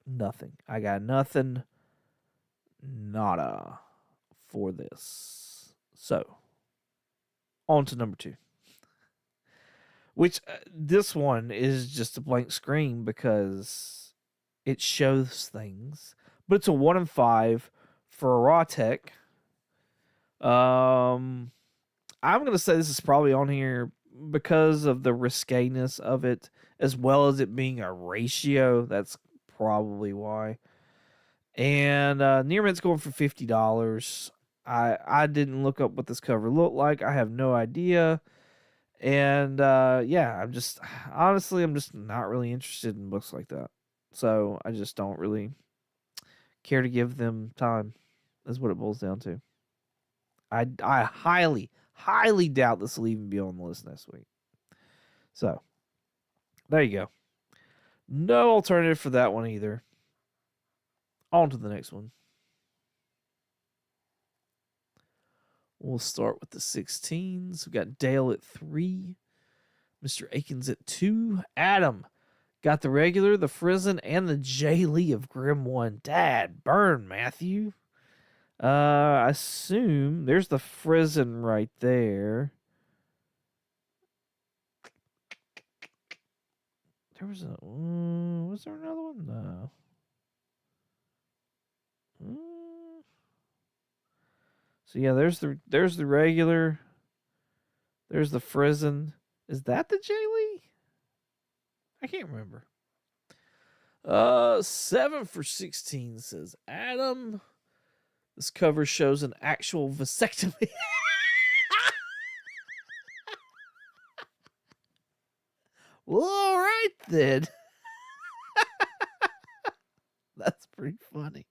Nothing. I got nothing. Nada for this. So, on to number 2. Which this one is just a blank screen because it shows things. But it's a 1 in 5 for a raw tech. I'm going to say this is probably on here because of the risqueness of it, as well as it being a ratio. That's probably why. And Near Mint's going for $50. I didn't look up what this cover looked like. I have no idea. And yeah, I'm just not really interested in books like that. So I just don't really care to give them time, is what it boils down to. I highly, highly doubt this will even be on the list next week. So, there you go. No alternative for that one either. On to the next one. We'll start with the 16s. We got Dale at 3. Mr. Akins at 2. Adam got the regular, the Frizen, and the Jay Lee of Grim 1. Dad, burn, Matthew. I assume there's the Frizen right there. There was was there another one? No. So yeah, there's the regular. There's the Frizen. Is that the Jay Lee? I can't remember. 7 for 16 says Adam. This cover shows an actual vasectomy. Well, all right then. That's pretty funny.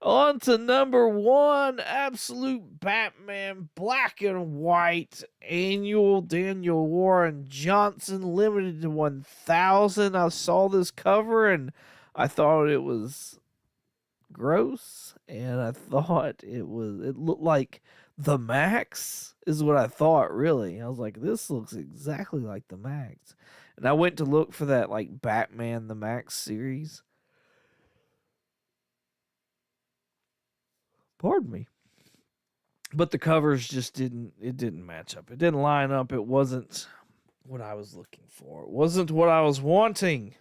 On to number 1, Absolute Batman Black and White Annual Daniel Warren Johnson limited to 1,000. I saw this cover and I thought it was gross, and I thought it looked like the Max is what I thought, really. I was like, this looks exactly like the Max. And I went to look for that like Batman the Max series. Pardon me. But the covers just didn't match up. It didn't line up. It wasn't what I was looking for. It wasn't what I was wanting.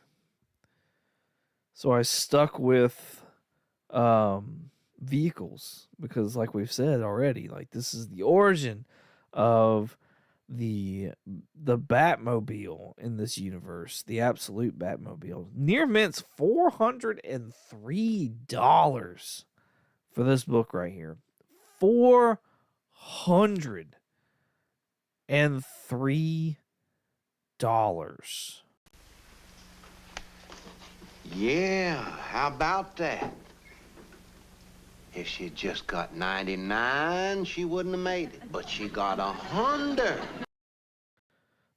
So I stuck with vehicles because, like we've said already, like this is the origin of the Batmobile in this universe, the Absolute Batmobile. Near Mint's $403 for this book right here. $403. Yeah, how about that? If she'd just got 99, she wouldn't have made it. But she got 100.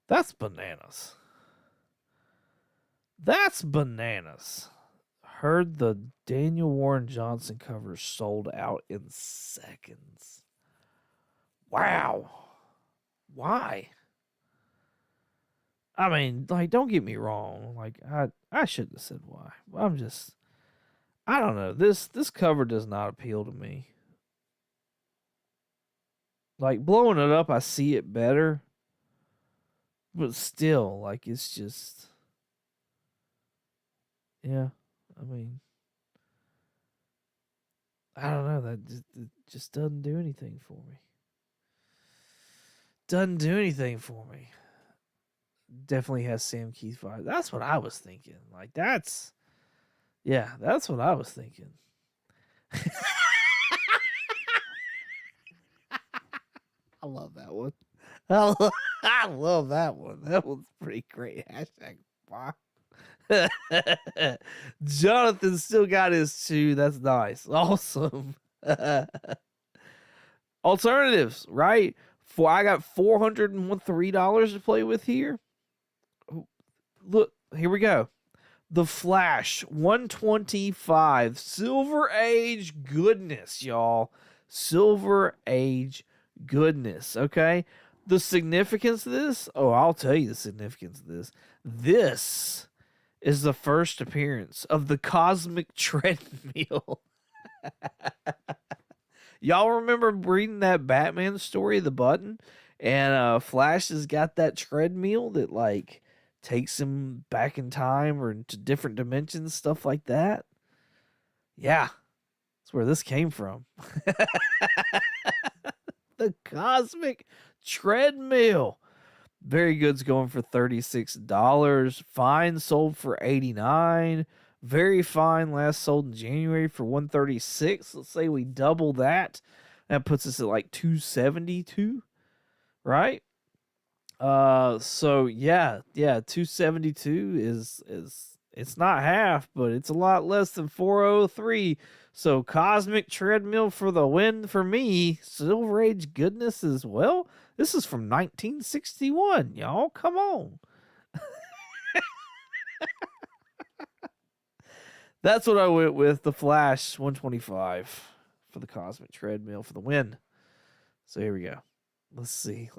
That's bananas. That's bananas. Heard the Daniel Warren Johnson cover sold out in seconds. Wow. Why? I mean, like, don't get me wrong. Like, I shouldn't have said why. I don't know. This cover does not appeal to me. Like, blowing it up, I see it better. But still, like, it's just... Yeah, I mean... I don't know. It just doesn't do anything for me. Doesn't do anything for me. Definitely has Sam Keith vibe. That's what I was thinking. Like, that's... Yeah, that's what I was thinking. I love that one. I love that one. That one's pretty great. Hashtag wow. Jonathan still got his 2. That's nice. Awesome. Alternatives, right? I got $403 to play with here. look, here we go. The Flash 125 Silver Age goodness, y'all. Silver Age goodness, okay? The significance of this? Oh, I'll tell you the significance of this. This is the first appearance of the Cosmic Treadmill. Y'all remember reading that Batman story, The Button? And Flash has got that treadmill that, like, takes him back in time or into different dimensions, stuff like that. Yeah, that's where this came from. The Cosmic Treadmill. Very Good's going for $36. Fine sold for $89. Very Fine last sold in January for $136. Let's say we double that. That puts us at like $272, right? So yeah, 272 is it's not half, but it's a lot less than 403. So Cosmic Treadmill for the win for me. Silver Age goodness as well. This is from 1961, y'all. Come on. That's what I went with. The Flash 125 for the Cosmic Treadmill for the win. So here we go. Let's see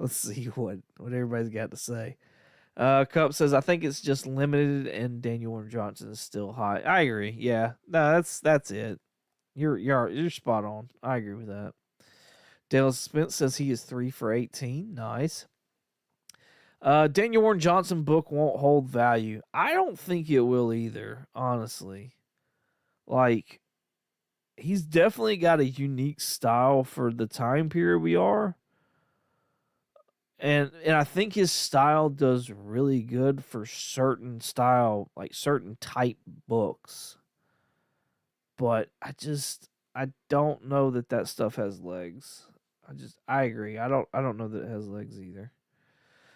what everybody's got to say. Cup says, I think it's just limited and Daniel Warren Johnson is still high. I agree. Yeah. No, that's it. You're spot on. I agree with that. Dale Spence says he is 3 for 18. Nice. Daniel Warren Johnson book won't hold value. I don't think it will either, honestly. Like, he's definitely got a unique style for the time period we are. And I think his style does really good for certain style, like certain type books. But I don't know that stuff has legs. I agree. I don't know that it has legs either.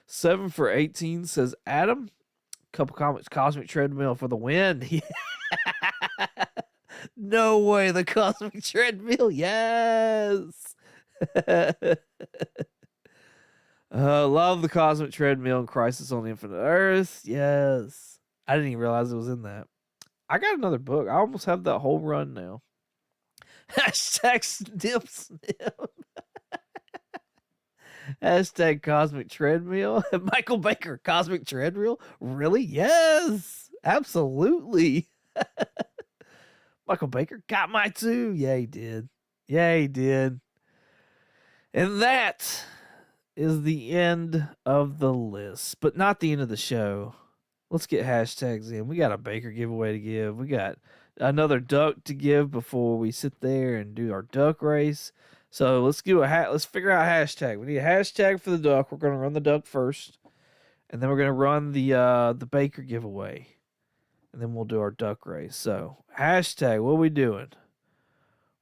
7 for 18 says Adam. Couple comments. Cosmic Treadmill for the win. No way. The Cosmic Treadmill. Yes. Love the Cosmic Treadmill and Crisis on Infinite Earth. Yes. I didn't even realize it was in that. I got another book. I almost have that whole run now. Hashtag snip snip. Hashtag Cosmic Treadmill. Michael Baker, Cosmic Treadmill? Really? Yes. Absolutely. Michael Baker got my two. Yeah, he did. And that is the end of the list, but not the end of the show. Let's get hashtags in. We got a Baker giveaway to give. We got another duck to give before we sit there and do our duck race. So let's do let's figure out a hashtag. We need a hashtag for the duck. We're going to run the duck first, and then we're going to run the Baker giveaway, and then we'll do our duck race. So hashtag, what are we doing?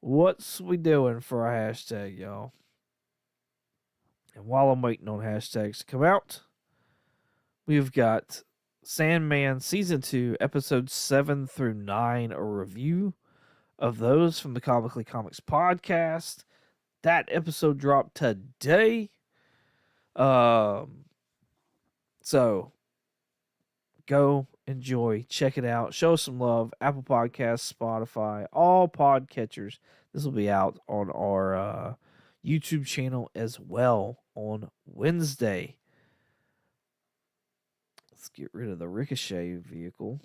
What's we doing for our hashtag, y'all? And while I'm waiting on hashtags to come out, we've got Sandman Season 2, Episodes 7 through 9, a review of those from the Comically Comics podcast. That episode dropped today. So, go, enjoy, check it out, show us some love. Apple Podcasts, Spotify, all podcatchers. This will be out on our YouTube channel as well on Wednesday. Let's get rid of the Ricochet vehicle.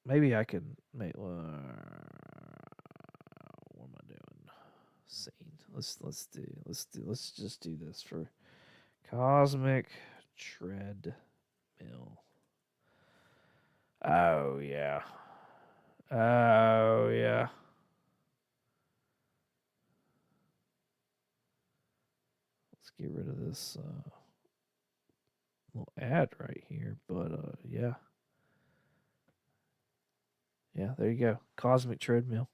Maybe I can make. What am I doing? Scene. Let's just do this for Cosmic Treadmill. Oh yeah. Let's get rid of this little ad right here, but yeah. Yeah, there you go. Cosmic Treadmill.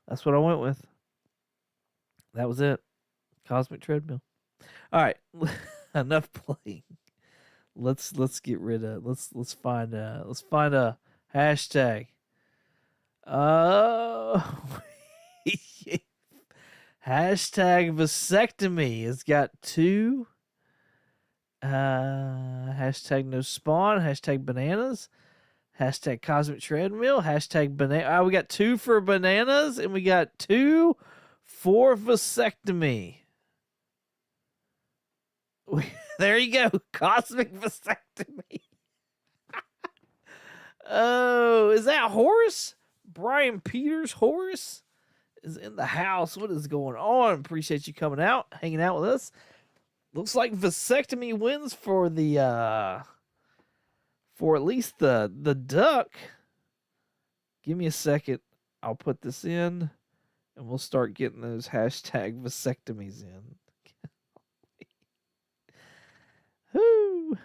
That's what I went with. That was it. Cosmic Treadmill. All right. Enough playing. Let's get rid of let's find a hashtag. Hashtag vasectomy. It's got two. Hashtag no spawn. Hashtag bananas. Hashtag cosmic treadmill. Hashtag banana. We got 2 for bananas and we got 2 for vasectomy. There you go. Cosmic vasectomy. Oh, is that Horace? Brian Peters Horace is in the house. What is going on? Appreciate you coming out, hanging out with us. Looks like vasectomy wins for the for at least the duck. Give me a second. I'll put this in and we'll start getting those hashtag vasectomies in. Whoo.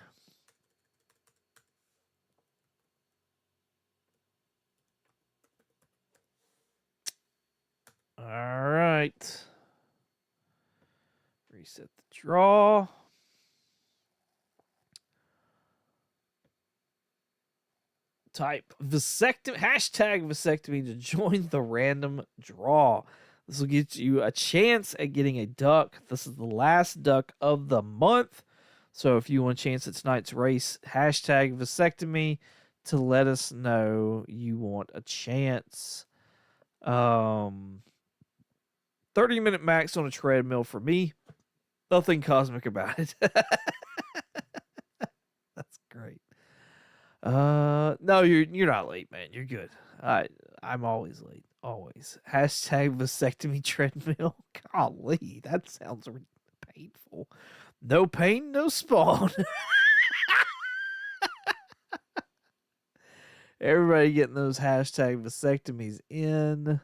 All right. Reset the draw. Type vasectomy, hashtag vasectomy to join the random draw. This will get you a chance at getting a duck. This is the last duck of the month. So if you want a chance at tonight's race, hashtag vasectomy to let us know you want a chance. 30-minute max on a treadmill for me. Nothing cosmic about it. That's great. No, you're not late, man. You're good. I'm always late. Always. Hashtag vasectomy treadmill. Golly, that sounds painful. No pain, no spawn. Everybody getting those hashtag vasectomies in.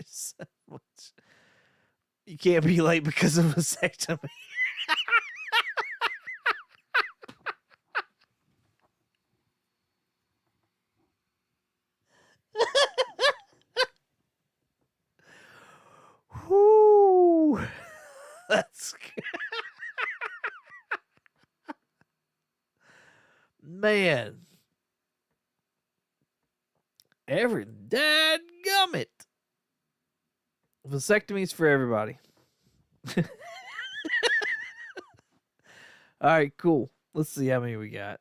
So much. You can't be late because of vasectomy. Whoo. That's man. Every dadgummit. Vasectomies for everybody. All right, cool. Let's see how many we got.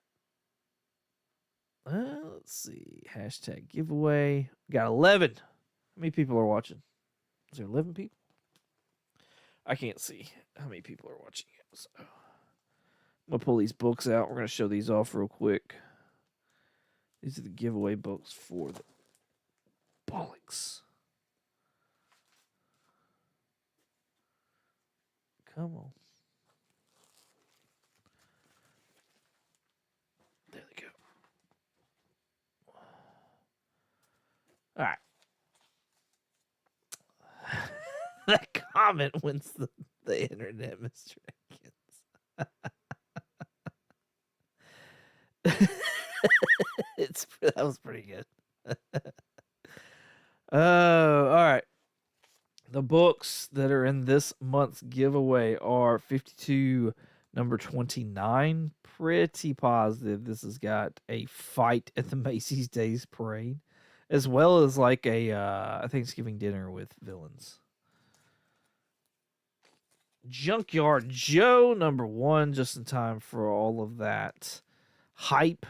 Let's see. Hashtag giveaway. We got 11. How many people are watching? Is there 11 people? I can't see how many people are watching it. So I'm going to pull these books out. We're going to show these off real quick. These are the giveaway books for the bollocks. Come on. There they go. All right. That comment wins the internet, Mr. Atkins. That was pretty good. Oh, all right. The books that are in this month's giveaway are 52, number 29. Pretty positive this has got a fight at the Macy's Days Parade, as well as like a Thanksgiving dinner with villains. Junkyard Joe, number 1, just in time for all of that hype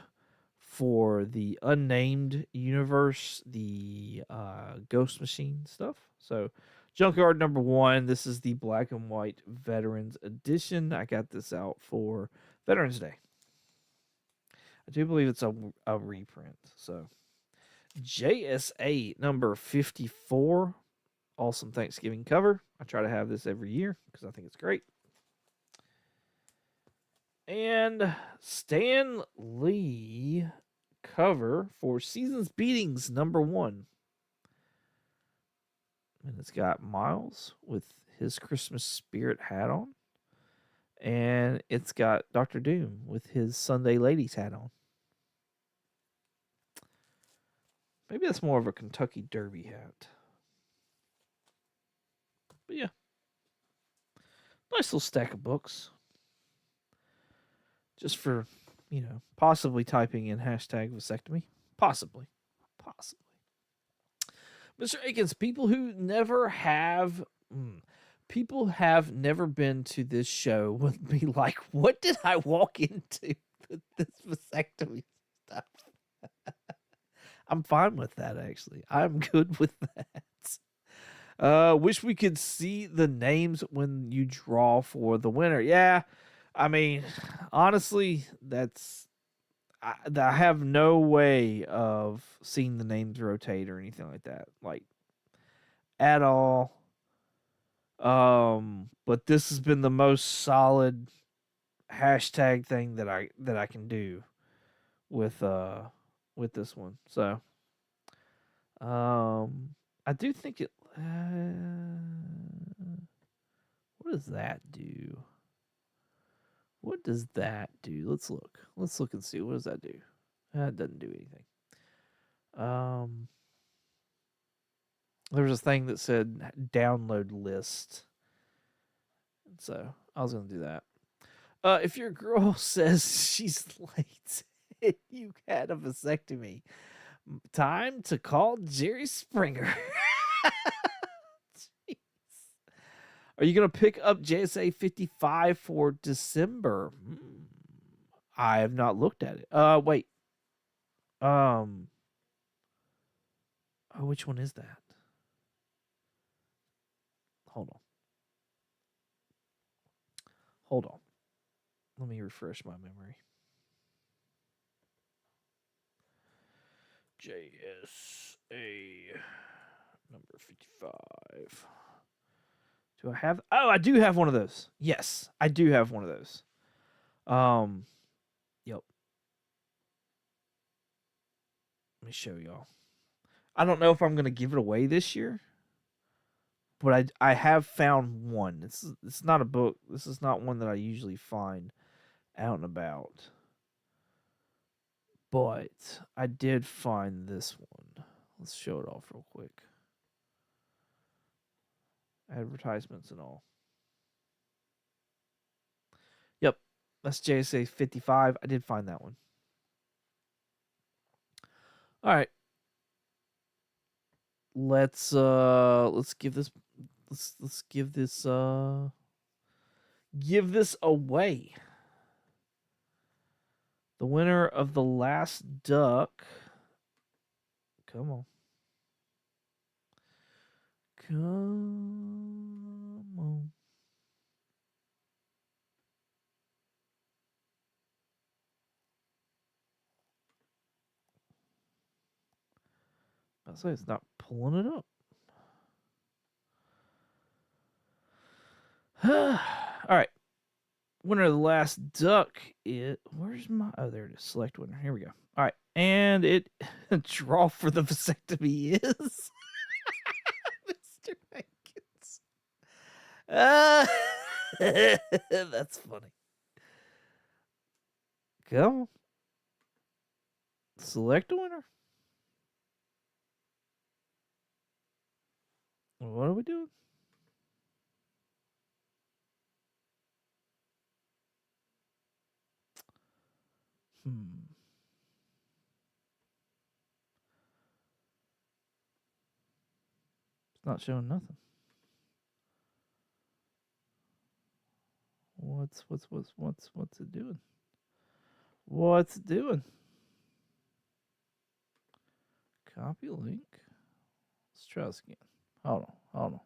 for the unnamed universe, the Ghost Machine stuff. So Junkyard number 1, this is the black and white Veterans Edition. I got this out for Veterans Day. I do believe it's a reprint. So JSA number 54, awesome Thanksgiving cover. I try to have this every year because I think it's great. And Stan Lee cover for Season's Beatings number 1. And it's got Miles with his Christmas spirit hat on. And it's got Dr. Doom with his Sunday Ladies hat on. Maybe that's more of a Kentucky Derby hat. But yeah. Nice little stack of books. Just for, possibly typing in hashtag vasectomy. Possibly. Mr. Akins, people have never been to this show would be like, what did I walk into with this vasectomy stuff? I'm fine with that, actually. I'm good with that. Wish we could see the names when you draw for the winner. Yeah, I mean, honestly, I have no way of seeing the names rotate or anything like that, like at all. But this has been the most solid hashtag thing that I can do with this one. So, I do think it. What does that do? What does that do? Let's look. Let's look and see. What does that do? That doesn't do anything. There was a thing that said download list. So I was going to do that. If your girl says she's late and you had a vasectomy, time to call Jerry Springer. Jeez. Are you going to pick up JSA 55 for December? I have not looked at it. Wait. Oh, which one is that? Hold on. Let me refresh my memory. JSA number 55. Do I have? Oh, I do have one of those. Yes, I do have one of those. Yep. Let me show y'all. I don't know if I'm gonna give it away this year, but I have found one. It's not a book. This is not one that I usually find out and about. But I did find this one. Let's show it off real quick. Advertisements and all. Yep, that's JSA 55. I did find that one. All right. Let's give this away. The winner of the last duck. Come on. I say it's not pulling it up. All right. Winner of the last duck is where's my there it is. Select winner. Here we go. All right. And it draw for the vasectomy is Mr. Hankins. That's funny. Come on. Select a winner. What are we doing? It's not showing nothing. What's it doing? What's it doing? Copy link. Let's try this again. Hold on.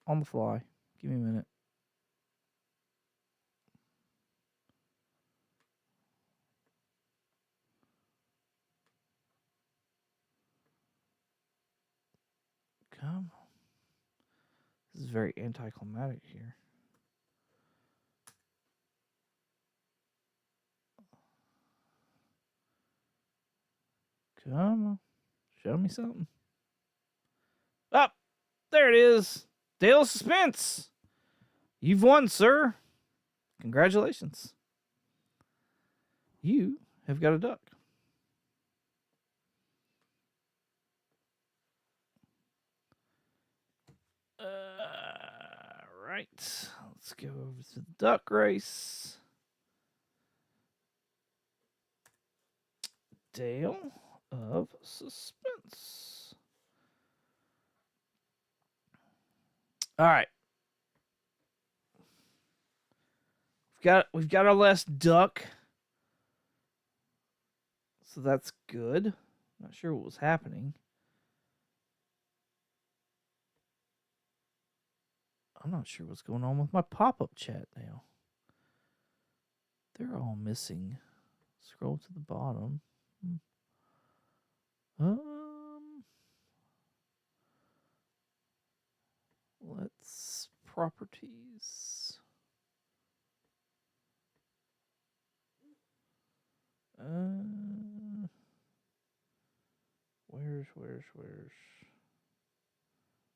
On the fly. Give me a minute. Come on. This is very anticlimactic here. Come on. Show me something. Oh, there it is. Dale of Suspense. You've won, sir. Congratulations. You have got a duck. right, let's go over to the duck race. Dale of Suspense. All right. We've got our last duck. So that's good. Not sure what was happening. I'm not sure what's going on with my pop-up chat now. They're all missing. Scroll to the bottom. Let's properties. Where's?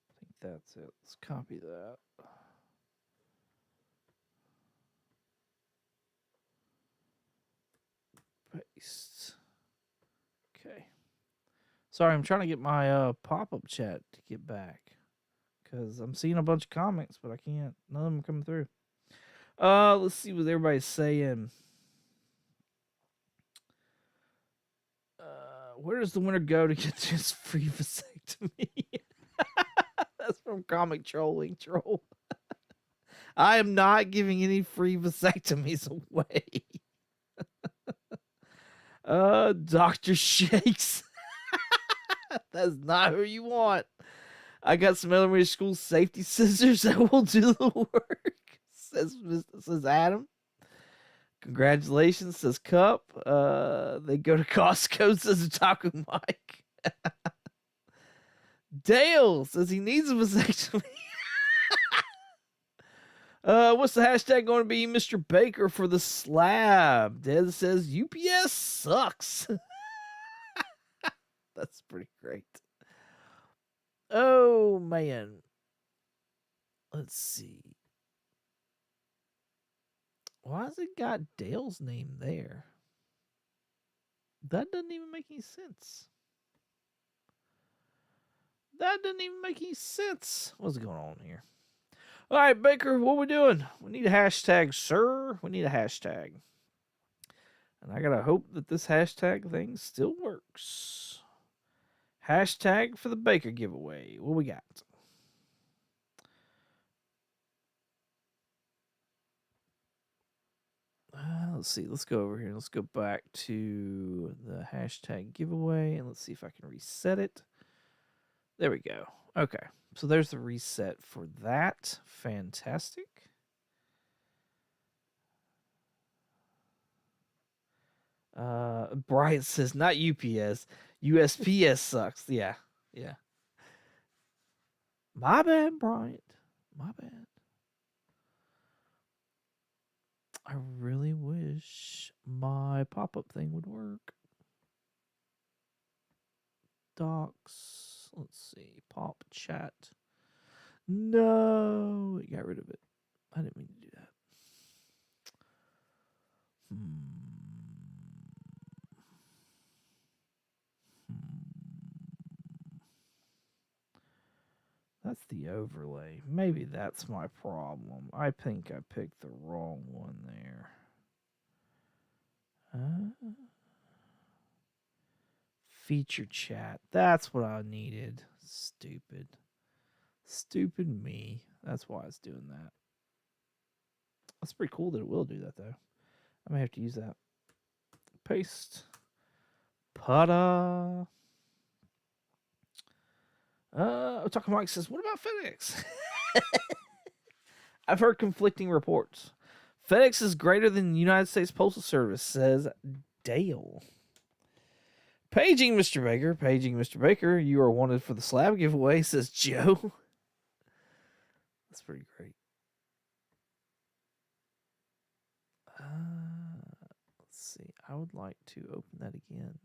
I think that's it. Let's copy that. Paste. Okay. Sorry, I'm trying to get my pop-up chat to get back. Because I'm seeing a bunch of comments, but I can't. None of them are coming through. Let's see what everybody's saying. Where does the winner go to get this free vasectomy? That's from Comic Trolling Troll. I am not giving any free vasectomies away. Dr. Shakes. That's not who you want. I got some elementary school safety scissors that will do the work. Says Adam. Congratulations, says Cup. They go to Costco, says Taco Mike. Dale says he needs a vasectomy. What's the hashtag going to be, Mr. Baker, for the slab? Des says UPS sucks. That's pretty great. Oh, man. Let's see. Why has it got Dale's name there? That doesn't even make any sense. That doesn't even make any sense. What's going on here? All right, Baker, what we doing? We need a hashtag, sir. We need a hashtag. And I got to hope that this hashtag thing still works. Hashtag for the Baker giveaway. What we got? Let's see. Let's go over here. Let's go back to the hashtag giveaway and let's see if I can reset it. There we go. Okay. So there's the reset for that. Fantastic. Brian says, not UPS. USPS sucks. Yeah. Yeah. My bad, Bryant. My bad. I really wish my pop-up thing would work. Docs. Let's see. Pop chat. No. It got rid of it. I didn't mean to do that. That's the overlay. Maybe that's my problem. I think I picked the wrong one there. Feature chat. That's what I needed. Stupid. Stupid me. That's why it's doing that. That's pretty cool that it will do that, though. I may have to use that. Paste. Pada. Otaku Mike says, what about FedEx? I've heard conflicting reports. FedEx is greater than the United States Postal Service, says Dale. Paging Mr. Baker. Paging Mr. Baker. You are wanted for the slab giveaway, says Joe. That's pretty great. Let's see. I would like to open that again.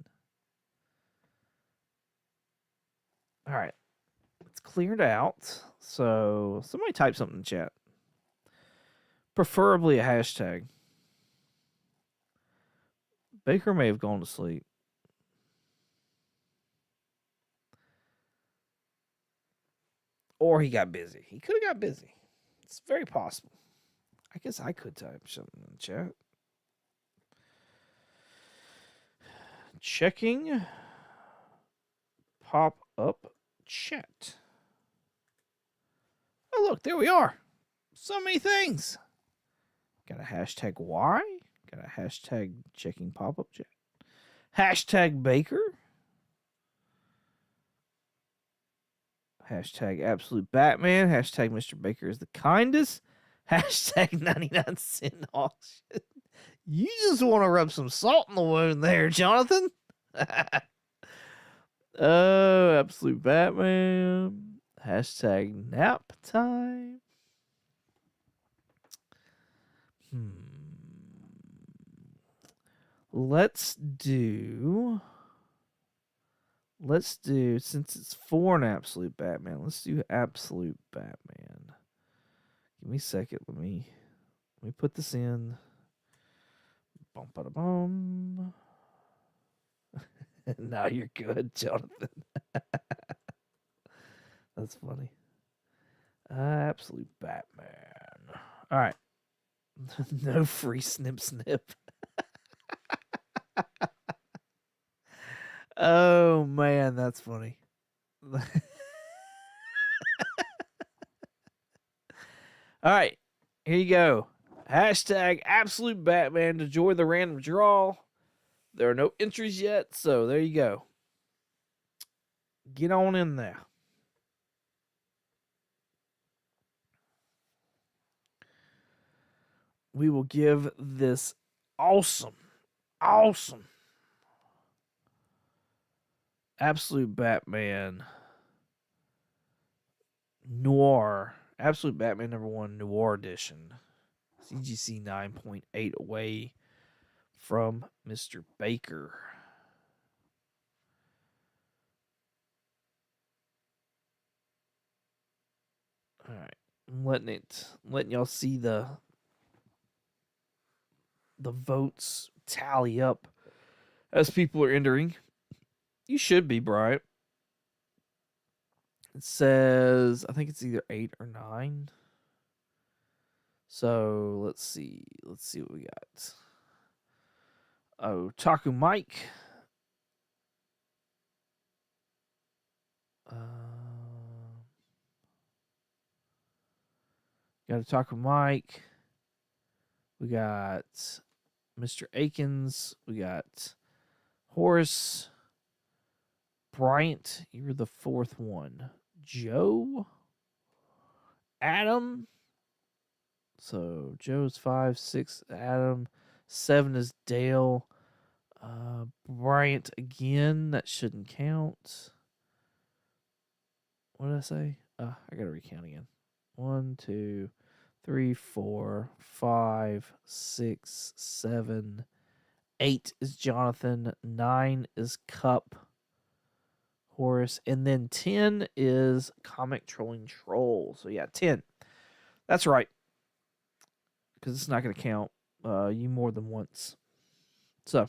All right. It's cleared out. So somebody type something in chat. Preferably a hashtag. Baker may have gone to sleep. Or he got busy. He could have got busy. It's very possible. I guess I could type something in the chat. Checking pop-up chat. Oh, look, there we are. So many things. Got a hashtag Y. Got a hashtag checking pop-up chat. Hashtag Baker. Hashtag Absolute Batman. Hashtag Mr. Baker is the kindest. Hashtag 99 cent auction. You just want to rub some salt in the wound there, Jonathan. Oh, Absolute Batman. Hashtag nap time. Let's do, since it's for an Absolute Batman, let's do Absolute Batman. Give me a second. Let me put this in. Bum, bada, bum. Now you're good, Jonathan. That's funny. Absolute Batman. All right. No free snip. Oh, man, that's funny. All right, here you go. Hashtag Absolute Batman to join the random draw. There are no entries yet, so there you go. Get on in there. We will give this awesome Absolute Batman Noir. Absolute Batman #1 Noir Edition. CGC 9.8 away from Mr. Baker. All right. I'm letting y'all see the votes tally up as people are entering. You should be, Bryant. It says, I think it's either 8 or 9. So let's see. Let's see what we got. Oh, Taku Mike. Got a Taku Mike. We got Mr. Akins. We got Horace. Bryant, you were the fourth one. Joe. Adam. So Joe's 5, 6. Adam. 7 is Dale. Bryant again. That shouldn't count. What did I say? I got to recount again. 1, 2, 3, 4, 5, 6, 7. 8 is Jonathan. 9 is Cup. Horace. And then 10 is Comic Trolling Troll. So yeah, 10. That's right. Because it's not going to count you more than once. So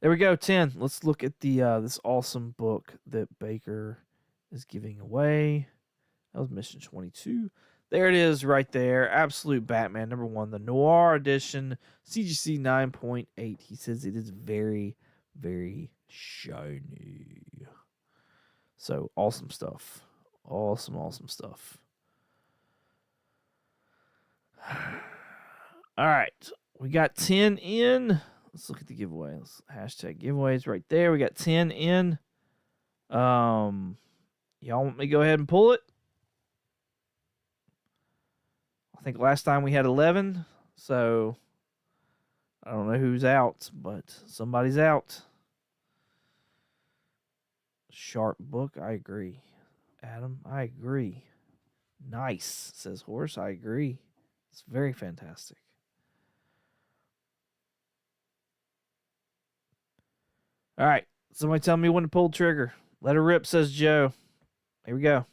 there we go, 10. Let's look at the this awesome book that Baker is giving away. That was Mission 22. There it is right there. Absolute Batman #1, the Noir Edition, CGC 9.8. He says it is very, very shiny. So awesome stuff. Awesome stuff. All right. We got 10 in. Let's look at the giveaway. Hashtag giveaways right there. We got 10 in. Y'all want me to go ahead and pull it? I think last time we had 11. So I don't know who's out, but somebody's out. Sharp book. I agree. Adam, I agree. Nice, says Horse. I agree. It's very fantastic. All right. Somebody tell me when to pull the trigger. Let her rip, says Joe. Here we go.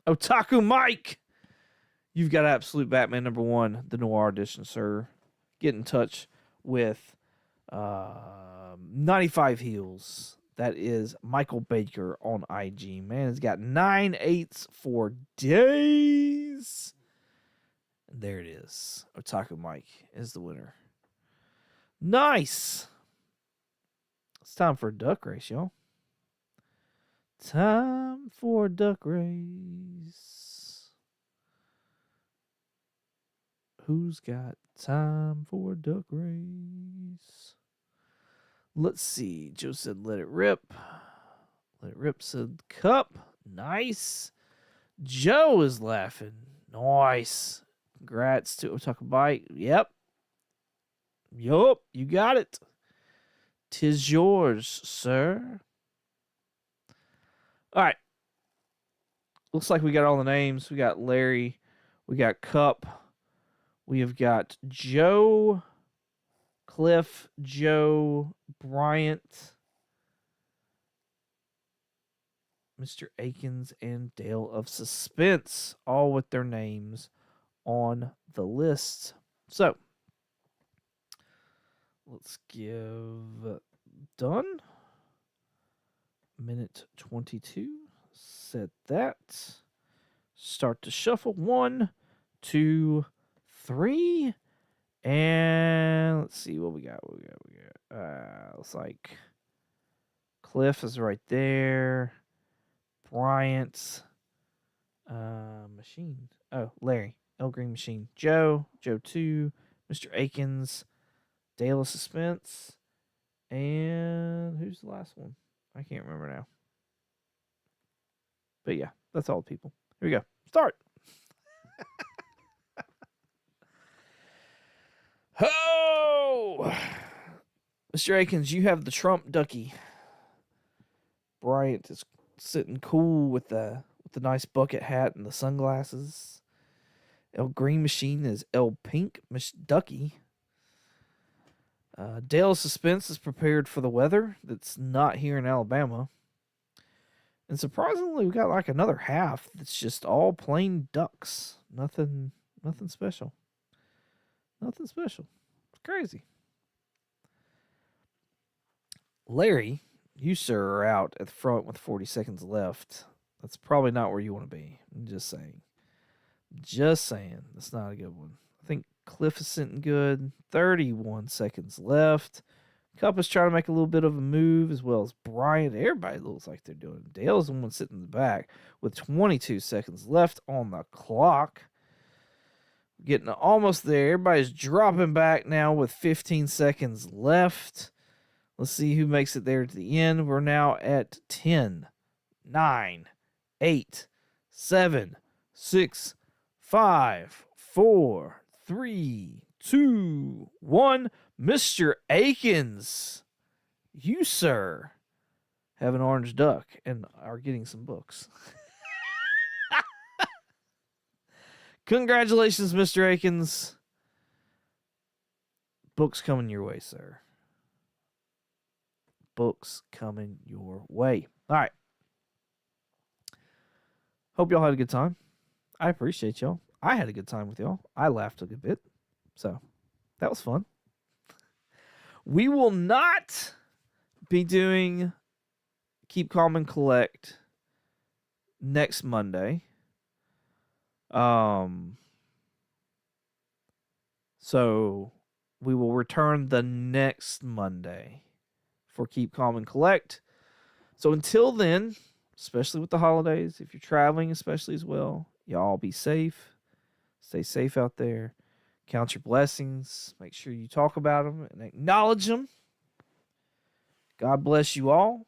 Otaku Mike. You've got Absolute Batman #1, the Noir Edition, sir. Get in touch with 95 Heels. That is Michael Baker on IG. Man, it's got 9 8s for days. There it is. Otaku Mike is the winner. Nice. It's time for a duck race, y'all. Time for a duck race. Who's got time for a duck race? Let's see. Joe said, let it rip. Let it rip said, cup. Nice. Joe is laughing. Nice. Congrats to Otaku Bite. Yep. Yup. You got it. 'Tis yours, sir. All right. Looks like we got all the names. We got Larry. We got Cup. We have got Joe, Cliff, Joe, Bryant, Mr. Akins, and Dale of Suspense, all with their names on the list. So, let's give done. Minute 22. Set that. Start to shuffle. 1, 2, 3. And let's see what we got. Looks like Cliff is right there. Bryant. Machine. Oh, Larry. El Green Machine. Joe. Joe 2. Mr. Akins. Dale of Suspense. And who's the last one? I can't remember now. But yeah, that's all the people. Here we go. Start. Ho! Mr. Akins, you have the Trump ducky. Bryant is sitting cool with the nice bucket hat and the sunglasses. El Green Machine is El Pink Ducky. Dale Suspense is prepared for the weather that's not here in Alabama. And surprisingly, we got like another half that's just all plain ducks. Nothing special. Nothing special. It's crazy. Larry, you, sir, are out at the front with 40 seconds left. That's probably not where you want to be. I'm just saying. Just saying. That's not a good one. I think Cliff is sitting good. 31 seconds left. Cup is trying to make a little bit of a move, as well as Bryant. Everybody looks like they're doing it. Dale's the one sitting in the back with 22 seconds left on the clock. Getting almost there. Everybody's dropping back now with 15 seconds left. Let's see who makes it there to the end. We're now at 10, 9, 8, 7, 6, 5, 4, 3, 2, 1. Mr. Akins, you, sir, have an orange duck and are getting some books. Congratulations, Mr. Akins. Books coming your way, sir. Books coming your way. All right. Hope y'all had a good time. I appreciate y'all. I had a good time with y'all. I laughed a good bit. So, that was fun. We will not be doing Keep Calm and Collect next Monday. So we will return the next Monday for Keep Calm and Collect. So until then, especially with the holidays, if you're traveling especially as well, y'all be safe. Stay safe out there. Count your blessings. Make sure you talk about them and acknowledge them. God bless you all.